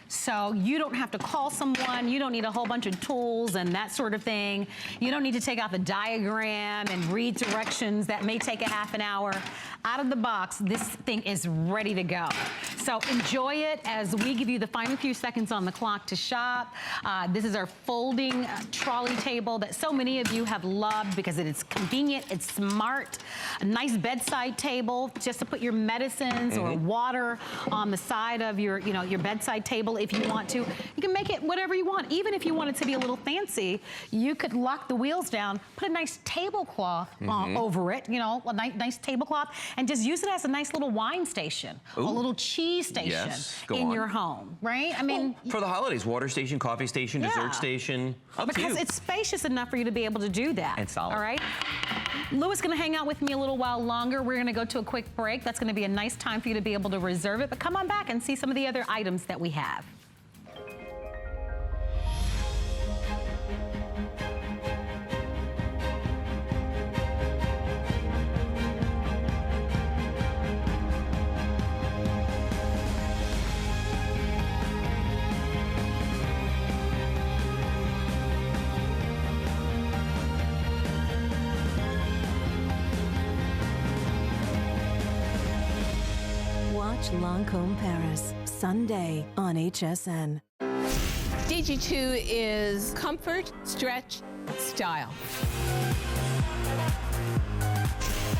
So you don't have to call someone, you don't need a whole bunch of tools and that sort of thing. You don't need to take out the diagram and read directions that may take a half an hour. Out of the box, this thing is ready to go. So enjoy it as we give you the final few seconds on the clock to shop. This is our folding trolley table that so many of you have loved because it is convenient, it's smart, a nice bedside table just to put your medicines or water on the side of your, your bedside table if you want to. You can make it whatever you want. Even if you want it to be a little fancy, you could lock the wheels down, put a nice tablecloth over it, a nice tablecloth, and just use it as a nice little wine station, a little cheese station in your home, right? I mean, for the holidays, water station, coffee station, dessert station, because it's spacious enough for you to be able to do that. And solid. All right? Lou is going to hang out with me a little while longer. We're going to go to a quick break. That's going to be a nice time for you to be able to reserve it. But come on back and see some of the other items that we have. Watch Lancôme Paris, Sunday on HSN. Did KG2 is comfort, stretch, style.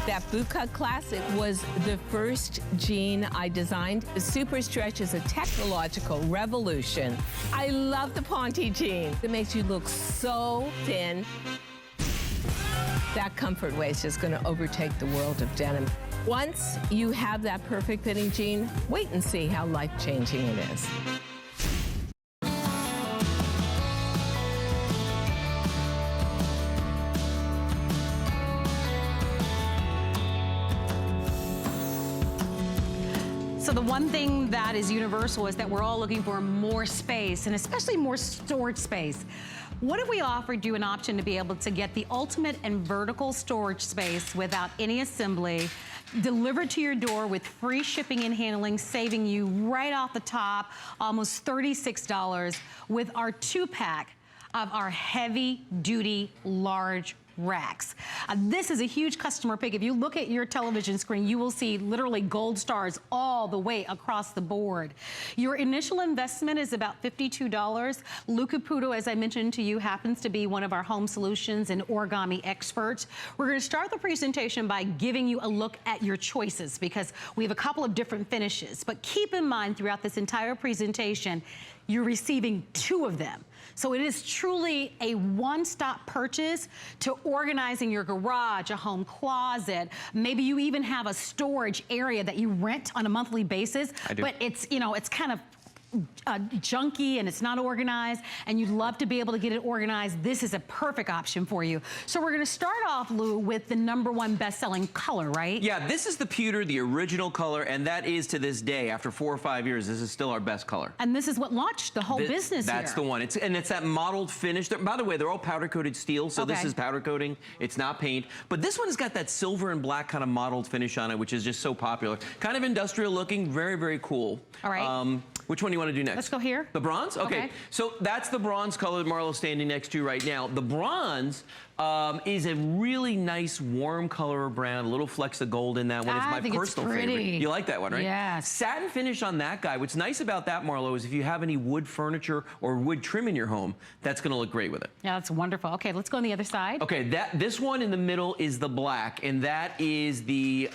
That Bootcut Classic was the first jean I designed. The Super Stretch is a technological revolution. I love the Ponte jean. It makes you look so thin. That comfort waist is going to overtake the world of denim. Once you have that perfect fitting jean, wait and see how life-changing it is. So the one thing that is universal is that we're all looking for more space, and especially more storage space. What if we offered you an option to be able to get the ultimate and vertical storage space without any assembly, delivered to your door with free shipping and handling, saving you right off the top almost $36 with our 2-pack of our heavy-duty large racks. This is a huge customer pick. If you look at your television screen, you will see literally gold stars all the way across the board. Your initial investment is about $52. Lou Caputo, as I mentioned to you, happens to be one of our home solutions and origami experts. We're going to start the presentation by giving you a look at your choices because we have a couple of different finishes. But keep in mind throughout this entire presentation, you're receiving 2 of them. So it is truly a one-stop purchase to organizing your garage, a home closet. Maybe you even have a storage area that you rent on a monthly basis. I do. But it's, you know, it's kind of junky and it's not organized, and you'd love to be able to get it organized. This is a perfect option for you. So we're going to start off, Lou, with the #1 best-selling color, right? Yeah, this is the pewter, the original color, and that is to this day, after 4 or 5 years, this is still our best color. And this is what launched the whole business here. That's the one. It's that mottled finish. By the way, they're all powder-coated steel, so this Okay. is powder coating. It's not paint. But this one has got that silver and black kind of mottled finish on it, which is just so popular. Kind of industrial looking, very, very cool. All right. Which one do you want to do next? Let's go here. The bronze? Okay. So that's the bronze color that Marlo's standing next to right now. The bronze is a really nice warm color of brown, a little flecks of gold in that one. It's I my think it's personal pretty. favorite. You like that one, right? Yes. Satin finish on that guy. What's nice about that, Marlo, is if you have any wood furniture or wood trim in your home, that's going to look great with it. Yeah, that's wonderful. Okay, let's go on the other side. Okay, this one in the middle is the black, and that is the,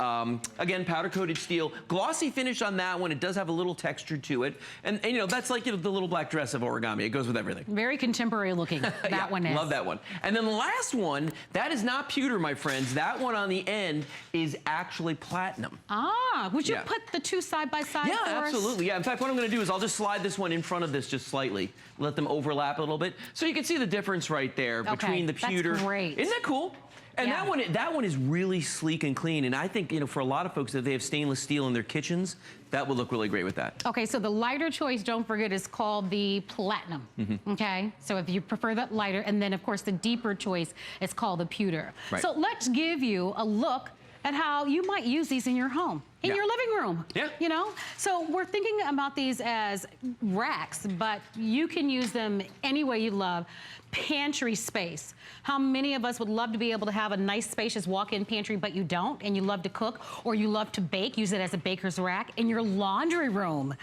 again, powder-coated steel. Glossy finish on that one. It does have a little texture to it. And you know, that's like, you know, the little black dress of origami. It goes with everything. Very contemporary looking, that Yeah, one is. love that one. And then the last one, that is not pewter, my friends. That one on the end is actually platinum. Ah, would you Yeah. put the 2 side by side Yeah, for us? absolutely. Yeah, in fact, what I'm going to do is I'll just slide this one in front of this just slightly, let them overlap a little bit, so you can see the difference right there between the that's pewter. great. Isn't that cool? And Yeah. that one is really sleek and clean. And I think, you know, for a lot of folks, if they have stainless steel in their kitchens, that would look really great with that. Okay, so the lighter choice, don't forget, is called the platinum. Okay, so if you prefer that lighter, and then of course the deeper choice is called the pewter. Right. So let's give you a look at how you might use these in your home, in Yeah. your living room. Yeah. You know, so we're thinking about these as racks, but you can use them any way you love. Pantry space. How many of us would love to be able to have a nice spacious walk-in pantry, but you don't, and you love to cook, or you love to bake, use it as a baker's rack in your laundry room.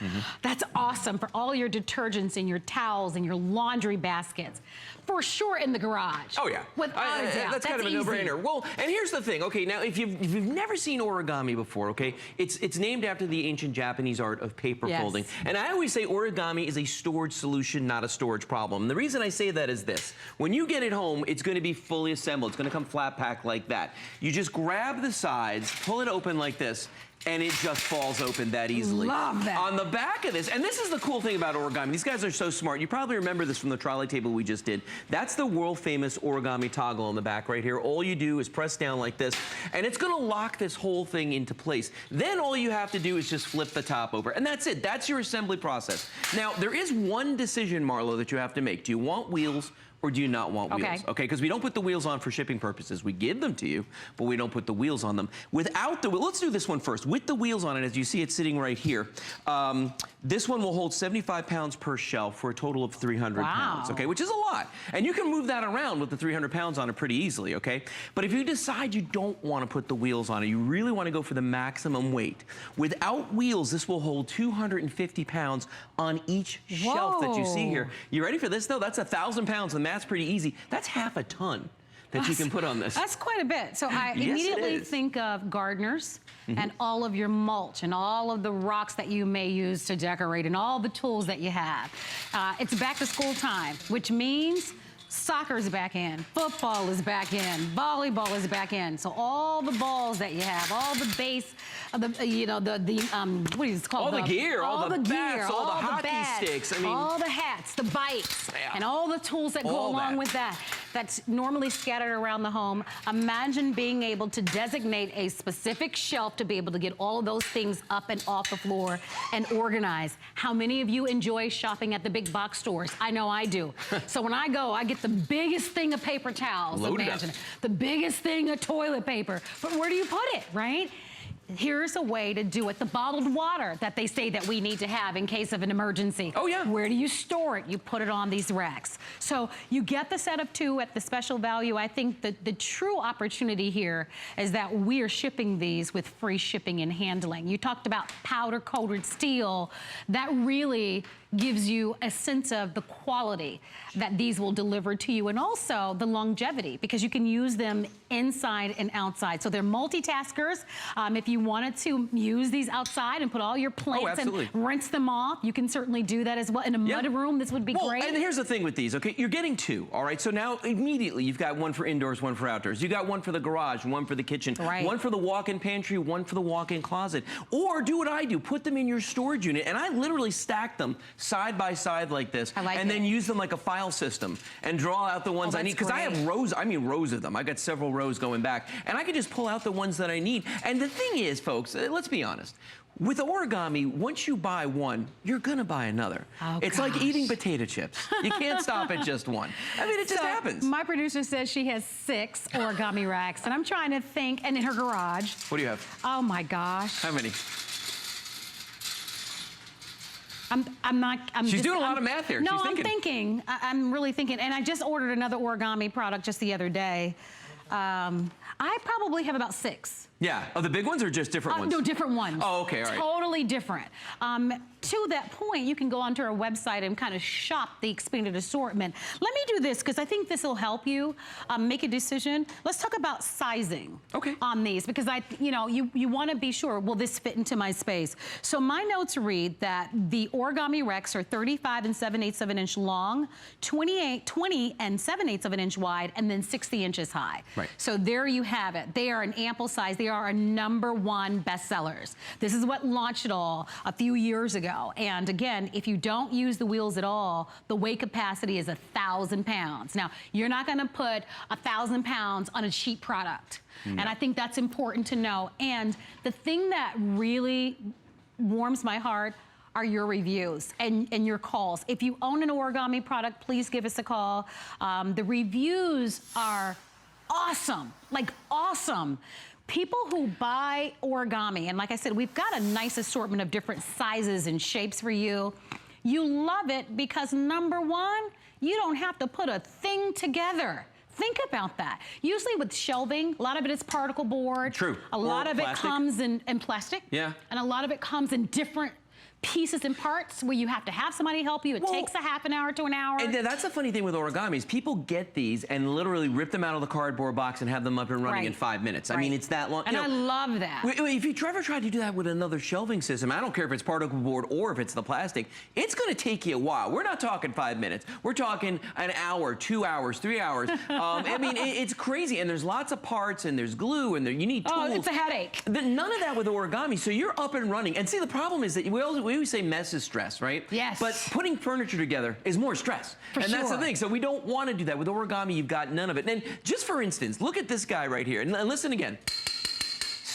That's awesome for all your detergents and your towels and your laundry baskets. For sure in the garage. Oh, yeah. Without a doubt. That's kind of a easy. no-brainer. Well, and here's the thing. Okay, now, if you've never seen origami before, okay, it's named after the ancient Japanese art of paper Yes. folding. And I always say origami is a storage solution, not a storage problem. And the reason I say that is this. When you get it home, it's going to be fully assembled. It's going to come flat packed like that. You just grab the sides, pull it open like this, and it just falls open that easily. Love that. On the back of this, and this is the cool thing about origami. These guys are so smart. You probably remember this from the trolley table we just did. That's the world famous origami toggle on the back right here. All you do is press down like this, and it's gonna lock this whole thing into place. Then all you have to do is just flip the top over, and that's it. That's your assembly process. Now, there is one decision, Marlo, that you have to make. Do you want wheels or do you not want wheels? Okay, because we don't put the wheels on for shipping purposes. We give them to you, but we don't put the wheels on them. Without the, let's do this one first. With the wheels on it, as you see it sitting right here, this one will hold 75 pounds per shelf for a total of 300 pounds, okay, which is a lot. And you can move that around with the 300 pounds on it pretty easily, okay? But if you decide you don't want to put the wheels on it, you really want to go for the maximum weight. Without wheels, this will hold 250 pounds on each shelf that you see here. You ready for this, though? That's 1,000 pounds, and that's pretty easy. That's half a ton that you can put on this. That's quite a bit. So I Yes, immediately it is. think of gardeners and all of your mulch and all of the rocks that you may use to decorate and all the tools that you have. It's back to school time, which means soccer is back in, football is back in, volleyball is back in. So all the balls that you have, all the base, you know, what is it called? All the gear, all the gear, bats, all the hockey bats, sticks. I mean, all the hats, the bikes, and all the tools that go All along that. with that. That's normally scattered around the home. Imagine being able to designate a specific shelf to be able to get all of those things up and off the floor and organized. How many of you enjoy shopping at the big box stores? I know I do. So when I go, I get the biggest thing of paper towels, Loaded imagine. up. The biggest thing of toilet paper. But where do you put it, right? Here's a way to do it. The bottled water that they say that we need to have in case of an emergency. Oh, yeah. Where do you store it? You put it on these racks. So you get the set of 2 at the special value. I think that the true opportunity here is that we are shipping these with free shipping and handling. You talked about powder-coated steel. That really gives you a sense of the quality that these will deliver to you, and also the longevity, because you can use them inside and outside. So they're multitaskers. If you wanted to use these outside and put all your plants and rinse them off, you can certainly do that as well. In a mud room, this would be great. And here's the thing with these, okay? You're getting 2, all right? So now immediately you've got one for indoors, one for outdoors. You got one for the garage, one for the kitchen, one for the walk-in pantry, one for the walk-in closet. Or do what I do, put them in your storage unit, and I literally stack them side by side like this, and then use them like a file system and draw out the ones I need, because I have rows, I mean rows of them. I got several rows going back, and I can just pull out the ones that I need. And the thing is, folks, let's be honest. With origami, once you buy one, you're gonna buy another. It's like eating potato chips. You can't stop at just one. I mean, it just happens. My producer says she has 6 origami racks, and I'm trying to think, and in her garage. What do you have? Oh my gosh. How many? She's doing a lot of math here. No, She's thinking. I'm really thinking, and I just ordered another origami product just the other day. I probably have about 6. Yeah, of the big ones or just different ones? No, different ones. Oh, okay, all right. Totally different. To that point, you can go onto our website and kind of shop the expanded assortment. Let me do this, because I think this will help you make a decision. Let's talk about sizing on these, because you want to be sure, will this fit into my space? So my notes read that the origami Rex are 35 7/8 of an inch long, 20 and 7/8 of an inch wide, and then 60 inches high. Right. So there you have it. They are an ample size. They are our #1 bestsellers. This is what launched it all a few years ago. And again, if you don't use the wheels at all, the weight capacity is 1,000 pounds. Now, you're not gonna put 1,000 pounds on a cheap product. No. And I think that's important to know. And the thing that really warms my heart are your reviews and your calls. If you own an origami product, please give us a call. The reviews are awesome, like awesome. People who buy origami, and like I said, we've got a nice assortment of different sizes and shapes for you. You love it because #1, you don't have to put a thing together. Think about that. Usually with shelving, a lot of it is particle board. True. A lot of it comes in plastic. Yeah. And a lot of it comes in different pieces and parts where you have to have somebody help you. It takes a half an hour to an hour. And that's the funny thing with origamis. People get these and literally rip them out of the cardboard box and have them up and running in 5 minutes. I mean, it's that long. And I love that. If you ever tried to do that with another shelving system, I don't care if it's particle board or if it's the plastic, it's going to take you a while. We're not talking 5 minutes. We're talking an hour, 2 hours, 3 hours. I mean, it's crazy. And there's lots of parts and there's glue and you need tools. Oh, it's a headache. None of that with origami. So you're up and running. And see, the problem is that we always say mess is stress, right? Yes. But putting furniture together is more stress. And that's the thing. So we don't want to do that. With origami, you've got none of it. And just for instance, look at this guy right here. And listen again.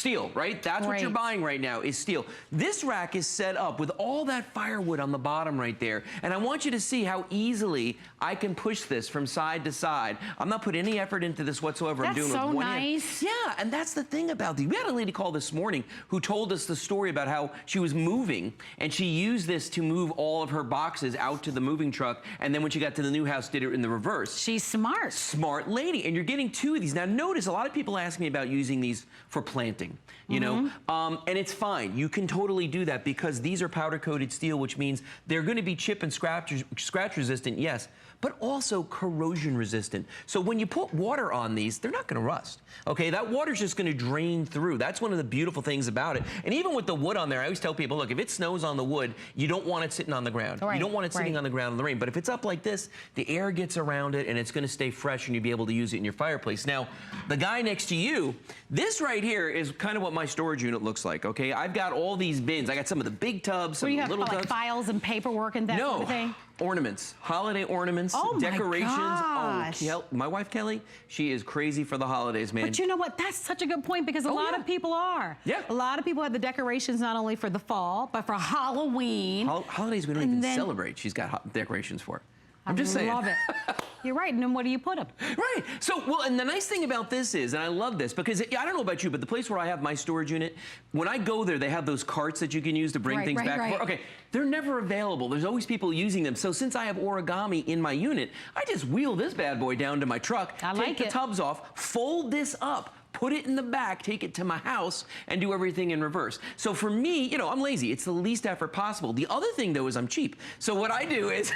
steel, right? That's what you're Great. buying right now is steel. This rack is set up with all that firewood on the bottom right there. And I want you to see how easily I can push this from side to side. I'm not putting any effort into this whatsoever. I'm That's doing it so with one hand. nice. Yeah, and that's the thing about these. We had a lady call this morning who told us the story about how she was moving and she used this to move all of her boxes out to the moving truck. And then when she got to the new house, did it in the reverse. She's smart. Smart lady. And you're getting 2 of these. Now notice a lot of people ask me about using these for planting, you know, and it's fine. You can totally do that because these are powder coated steel, which means they're going to be chip and scratch resistant, yes, but also corrosion resistant. So when you put water on these, they're not going to rust. Okay, that water's just going to drain through. That's one of the beautiful things about it. And even with the wood on there, I always tell people, look, if it snows on the wood, you don't want it sitting on the ground. Right, you don't want it sitting right. on the ground in the rain. But if it's up like this, the air gets around it and it's going to stay fresh and you'll be able to use it in your fireplace. Now, the guy next to you, this right here is kind of what my storage unit looks like, okay? I've got all these bins. I got some of the big tubs, some Where you of the have little like tubs. files and paperwork and that sort of thing? Ornaments, holiday ornaments, Oh my decorations. gosh. My wife Kelly, she is crazy for the holidays, man. But you know what? That's such a good point because a lot yeah. of people are. Yeah. A lot of people have the decorations not only for the fall, but for Halloween. Holidays we don't And even then- celebrate. She's got decorations for. I I'm just saying. love it. You're right. And then what do you put them? Right. So, well, and the nice thing about this is, and I love this, because I don't know about you, but the place where I have my storage unit, when I go there, they have those carts that you can use to bring Right, things right, back. right. Okay, they're never available. There's always people using them. So since I have origami in my unit, I just wheel this bad boy down to my truck, I take like the it. tubs off, fold this up, put it in the back, take it to my house, and do everything in reverse. So for me, you know, I'm lazy. It's the least effort possible. The other thing, though, is I'm cheap. So what I do is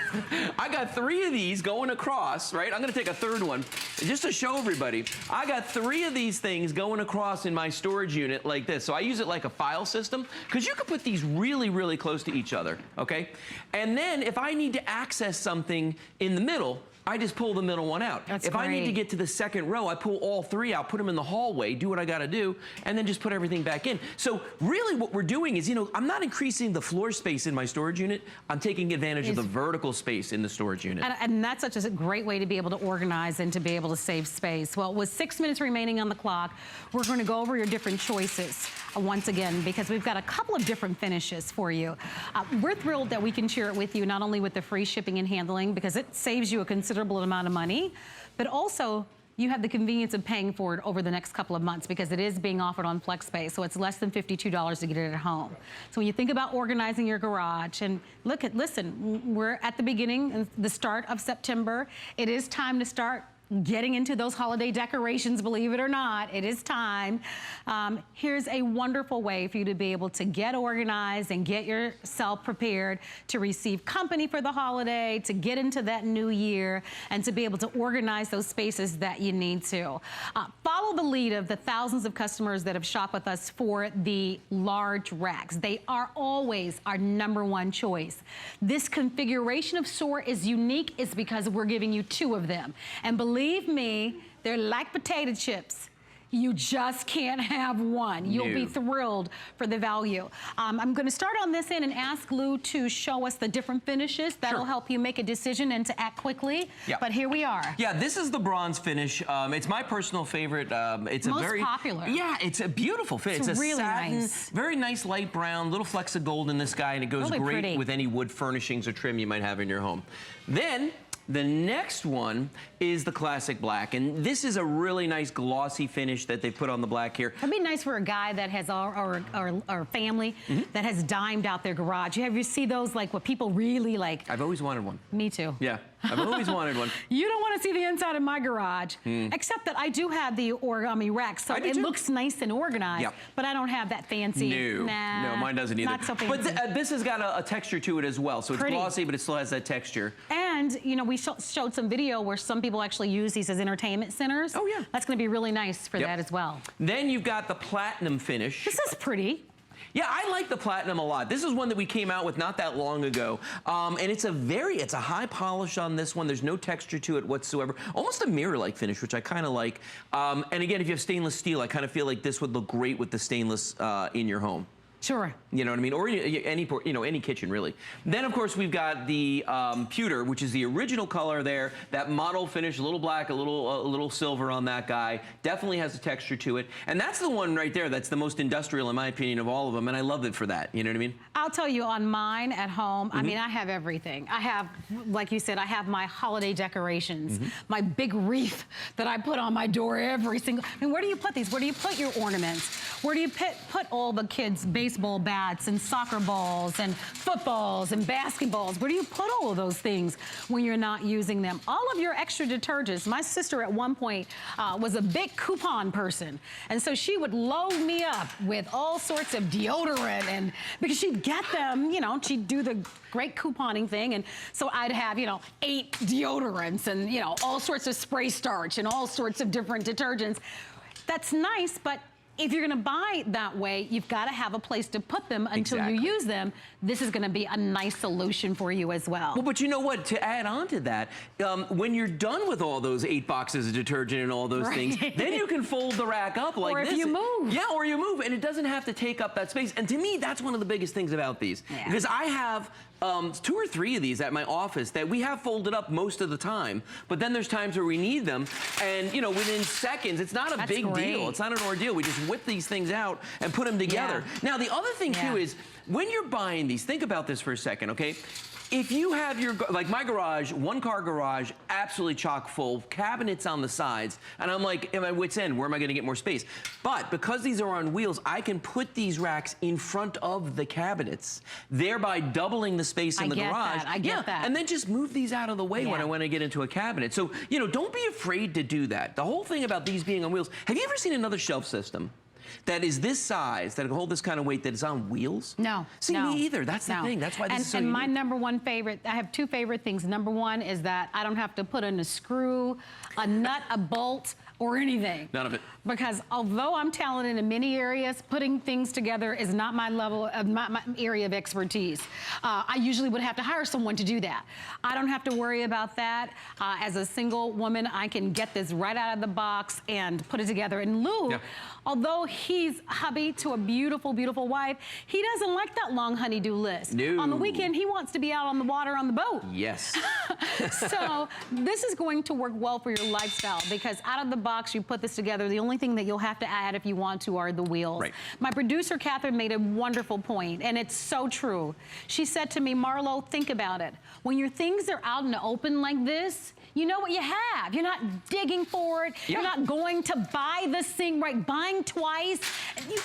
I got 3 of these going across, right? I'm going to take a third one just to show everybody. I got 3 of these things going across in my storage unit like this. So I use it like a file system because you can put these really, really close to each other, okay? And then if I need to access something in the middle, I just pull the middle one out. That's if I need to great. get to the second row, I pull all 3 out, put them in the hallway, do what I gotta do, and then just put everything back in. So really what we're doing is, you know, I'm not increasing the floor space in my storage unit, I'm taking advantage of the vertical space in the storage unit. And that's such a great way to be able to organize and to be able to save space. Well, with 6 minutes remaining on the clock, we're going to go over your different choices once again, because we've got a couple of different finishes for you. We're thrilled that we can share it with you, not only with the free shipping and handling, because it saves you a considerable amount of money, but also you have the convenience of paying for it over the next couple of months because it is being offered on FlexPay, so it's less than $52 to get it at home. So when you think about organizing your garage, and listen, we're at the beginning, the start of September. It is time to start getting into those holiday decorations, believe it or not, it is time. Here's a wonderful way for you to be able to get organized and get yourself prepared to receive company for the holiday, to get into that new year, and to be able to organize those spaces that you need to. Follow the lead of the thousands of customers that have shopped with us for the large racks. They are always our #1 choice. This configuration of Soar is unique. It's because we're giving you 2 of them. And believe me, they're like potato chips. You just can't have one. You'll be thrilled for the value. I'm going to start on this end and ask Lou to show us the different finishes. That'll help you make a decision and to act quickly. Yeah. But here we are. Yeah, this is the bronze finish. It's my personal favorite. It's Most a very popular. Yeah, it's a beautiful finish. It's a really satin, nice. very nice light brown, little flecks of gold in this guy, and it goes Really great pretty. with any wood furnishings or trim you might have in your home. Then the next one is the classic black, and this is a really nice glossy finish that they put on the black here. It'd be nice for a guy that has or family that has dimed out their garage. Have you see those like what people really like? I've always wanted one. Me too. Yeah, I've always wanted one. You don't want to see the inside of my garage, except that I do have the origami rack, so I do it too. looks nice and organized. Yep. But I don't have that fancy. No, Nah, mine doesn't either. Not so fancy. But this has got a texture to it as well, so it's Pretty. glossy, but it still has that texture. And, you know, we showed some video where some people actually use these as entertainment centers. Oh, yeah. That's going to be really nice for Yep. that as well. Then you've got the platinum finish. This is pretty. Yeah, I like the platinum a lot. This is one that we came out with not that long ago. And it's a high polish on this one. There's no texture to it whatsoever. Almost a mirror-like finish, which I kind of like. And again, if you have stainless steel, I kind of feel like this would look great with the stainless in your home. Sure. You know what I mean? Or any kitchen, really. Then, of course, we've got the pewter, which is the original color there. That model finish, a little black, a little silver on that guy. Definitely has a texture to it. And that's the one right there that's the most industrial, in my opinion, of all of them. And I love it for that. You know what I mean? I'll tell you, on mine at home, I mean, I have everything. I have, like you said, I have my holiday decorations, my big wreath that I put on my door every single. I mean, where do you put these? Where do you put your ornaments? Where do you put all the kids' baseball bats and soccer balls and footballs and basketballs? Where do you put all of those things when you're not using them? All of your extra detergents. My sister at one point was a big coupon person. And so she would load me up with all sorts of deodorant, and because she'd get them, you know, she'd do the great couponing thing. And so I'd have, 8 deodorants and, all sorts of spray starch and all sorts of different detergents. That's nice, but if you're gonna buy that way, you've gotta have a place to put them until you use them. This is gonna be a nice solution for you as well. Well, but you know what, to add on to that, when you're done with all those 8 boxes of detergent and all those things, then you can fold the rack up like this. Or if you move. Yeah, or you move, and it doesn't have to take up that space. And to me, that's one of the biggest things about these. Yeah. Because I have 2 or 3 of these at my office that we have folded up most of the time, but then there's times where we need them, and within seconds, it's not a big deal. It's not an ordeal. We just whip these things out and put them together. Now, the other thing too is, when you're buying these, think about this for a second, okay? If you have like my garage, 1-car garage, absolutely chock full, cabinets on the sides, and I'm like, at my wit's end, where am I gonna get more space? But because these are on wheels, I can put these racks in front of the cabinets, thereby doubling the space in the garage. I get that. And then just move these out of the way when I want to get into a cabinet. So, don't be afraid to do that. The whole thing about these being on wheels, have you ever seen another shelf system that is this size, that can hold this kind of weight, that is on wheels? No. See, me either. That's the thing. That's why this is so unique. my number one favorite, I have 2 favorite things. Number one is that I don't have to put in a screw, a nut, a bolt, or anything. None of it. Because although I'm talented in many areas, putting things together is not my level of my area of expertise. I usually would have to hire someone to do that. I don't have to worry about that. As a single woman, I can get this right out of the box and put it together. And Lou, although he's hubby to a beautiful, beautiful wife, he doesn't like that long honey-do list. No. On the weekend, he wants to be out on the water on the boat. Yes. So this is going to work well for your lifestyle, because out of the box, you put this together. The only thing that you'll have to add if you want to are the wheels. Right. My producer, Catherine, made a wonderful point, and it's so true. She said to me, Marlo, think about it. When your things are out in the open like this, you know what you have. You're not digging for it. You're not going to buy this thing, buying twice.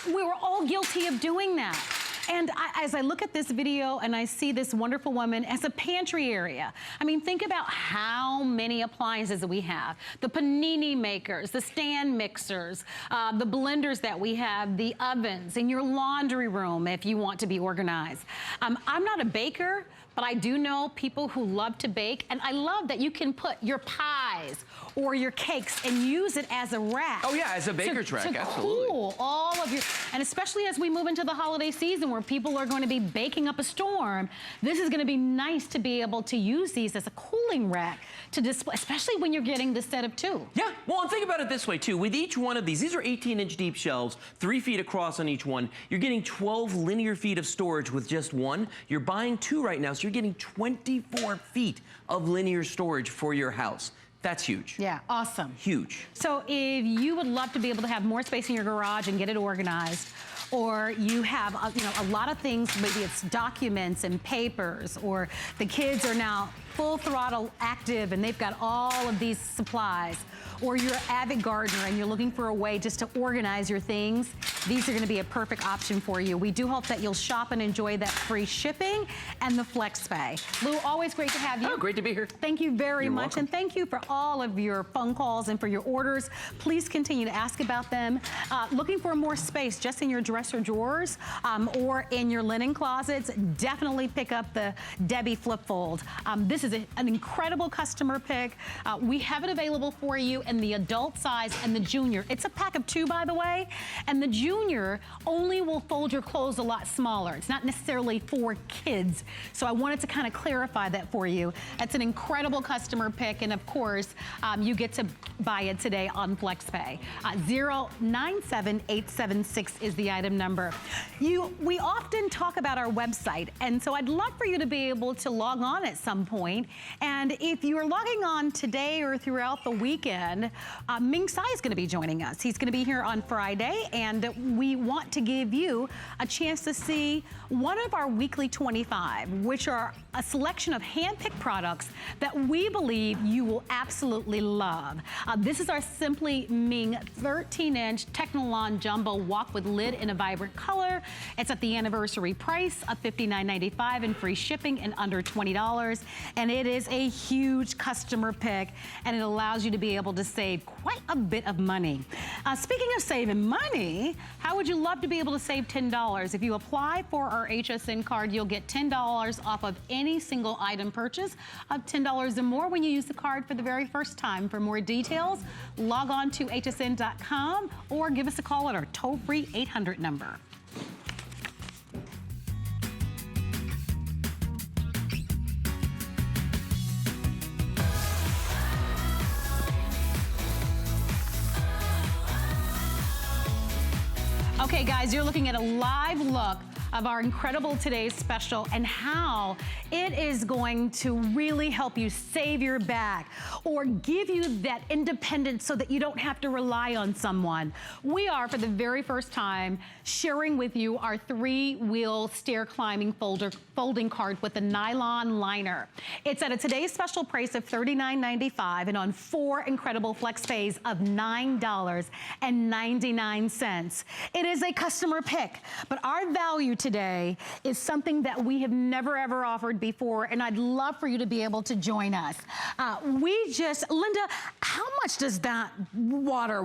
We were all guilty of doing that. And as I look at this video and I see this wonderful woman as a pantry area, I mean, think about how many appliances we have. The panini makers, the stand mixers, the blenders that we have, the ovens, in your laundry room if you want to be organized. I'm not a baker, but I do know people who love to bake, and I love that you can put your pies or your cakes and use it as a rack. Oh yeah, as a baker's rack, absolutely. Cool all of your, and especially as we move into the holiday season where people are going to be baking up a storm, this is going to be nice to be able to use these as a cooling rack to display, especially when you're getting the set of 2. Yeah, well, and think about it this way too. With each one of these are 18-inch deep shelves, 3 feet across on each one. You're getting 12 linear feet of storage with just one. You're buying 2 right now, so you're getting 24 feet of linear storage for your house. That's huge. Yeah, awesome. Huge. So if you would love to be able to have more space in your garage and get it organized, or you have a lot of things, maybe it's documents and papers, or the kids are now full throttle active and they've got all of these supplies, or you're an avid gardener and you're looking for a way just to organize your things, these are going to be a perfect option for you. We do hope that you'll shop and enjoy that free shipping and the flex pay. Lou, always great to have you. Oh, great to be here. Thank you very much. Welcome. And thank you for all of your phone calls and for your orders. Please continue to ask about them. Looking for more space just in your dresser drawers or in your linen closets, definitely pick up the Debbie Flip Fold. This is is an incredible customer pick. We have it available for you in the adult size and the junior. It's a pack of 2, by the way, and the junior only will fold your clothes a lot smaller. It's not necessarily for kids. So I wanted to kind of clarify that for you. It's an incredible customer pick, and of course, you get to buy it today on FlexPay. 097876 is the item number. We often talk about our website, and so I'd love for you to be able to log on at some point. And if you're logging on today or throughout the weekend, Ming Tsai is going to be joining us. He's going to be here on Friday, and we want to give you a chance to see one of our weekly 25, which are a selection of hand-picked products that we believe you will absolutely love. This is our Simply Ming 13-inch Technolon Jumbo Walk with Lid in a vibrant color. It's at the anniversary price of $59.95 and free shipping in under $20. And it is a huge customer pick, and it allows you to be able to save quite a bit of money. Speaking of saving money, how would you love to be able to save $10? If you apply for our HSN card, you'll get $10 off of any single item purchase of $10 or more when you use the card for the very first time. For more details, log on to hsn.com or give us a call at our toll-free 800 number. Okay, guys, you're looking at a live look of our incredible today's special and how it is going to really help you save your back or give you that independence so that you don't have to rely on someone. We are, for the very first time, sharing with you our 3-wheel stair climbing folding cart with a nylon liner. It's at a today's special price of $39.95 and on 4 incredible flex pays of $9.99. It is a customer pick, but our value today is something that we have never ever offered before, and I'd love for you to be able to join us. Linda, how much does that water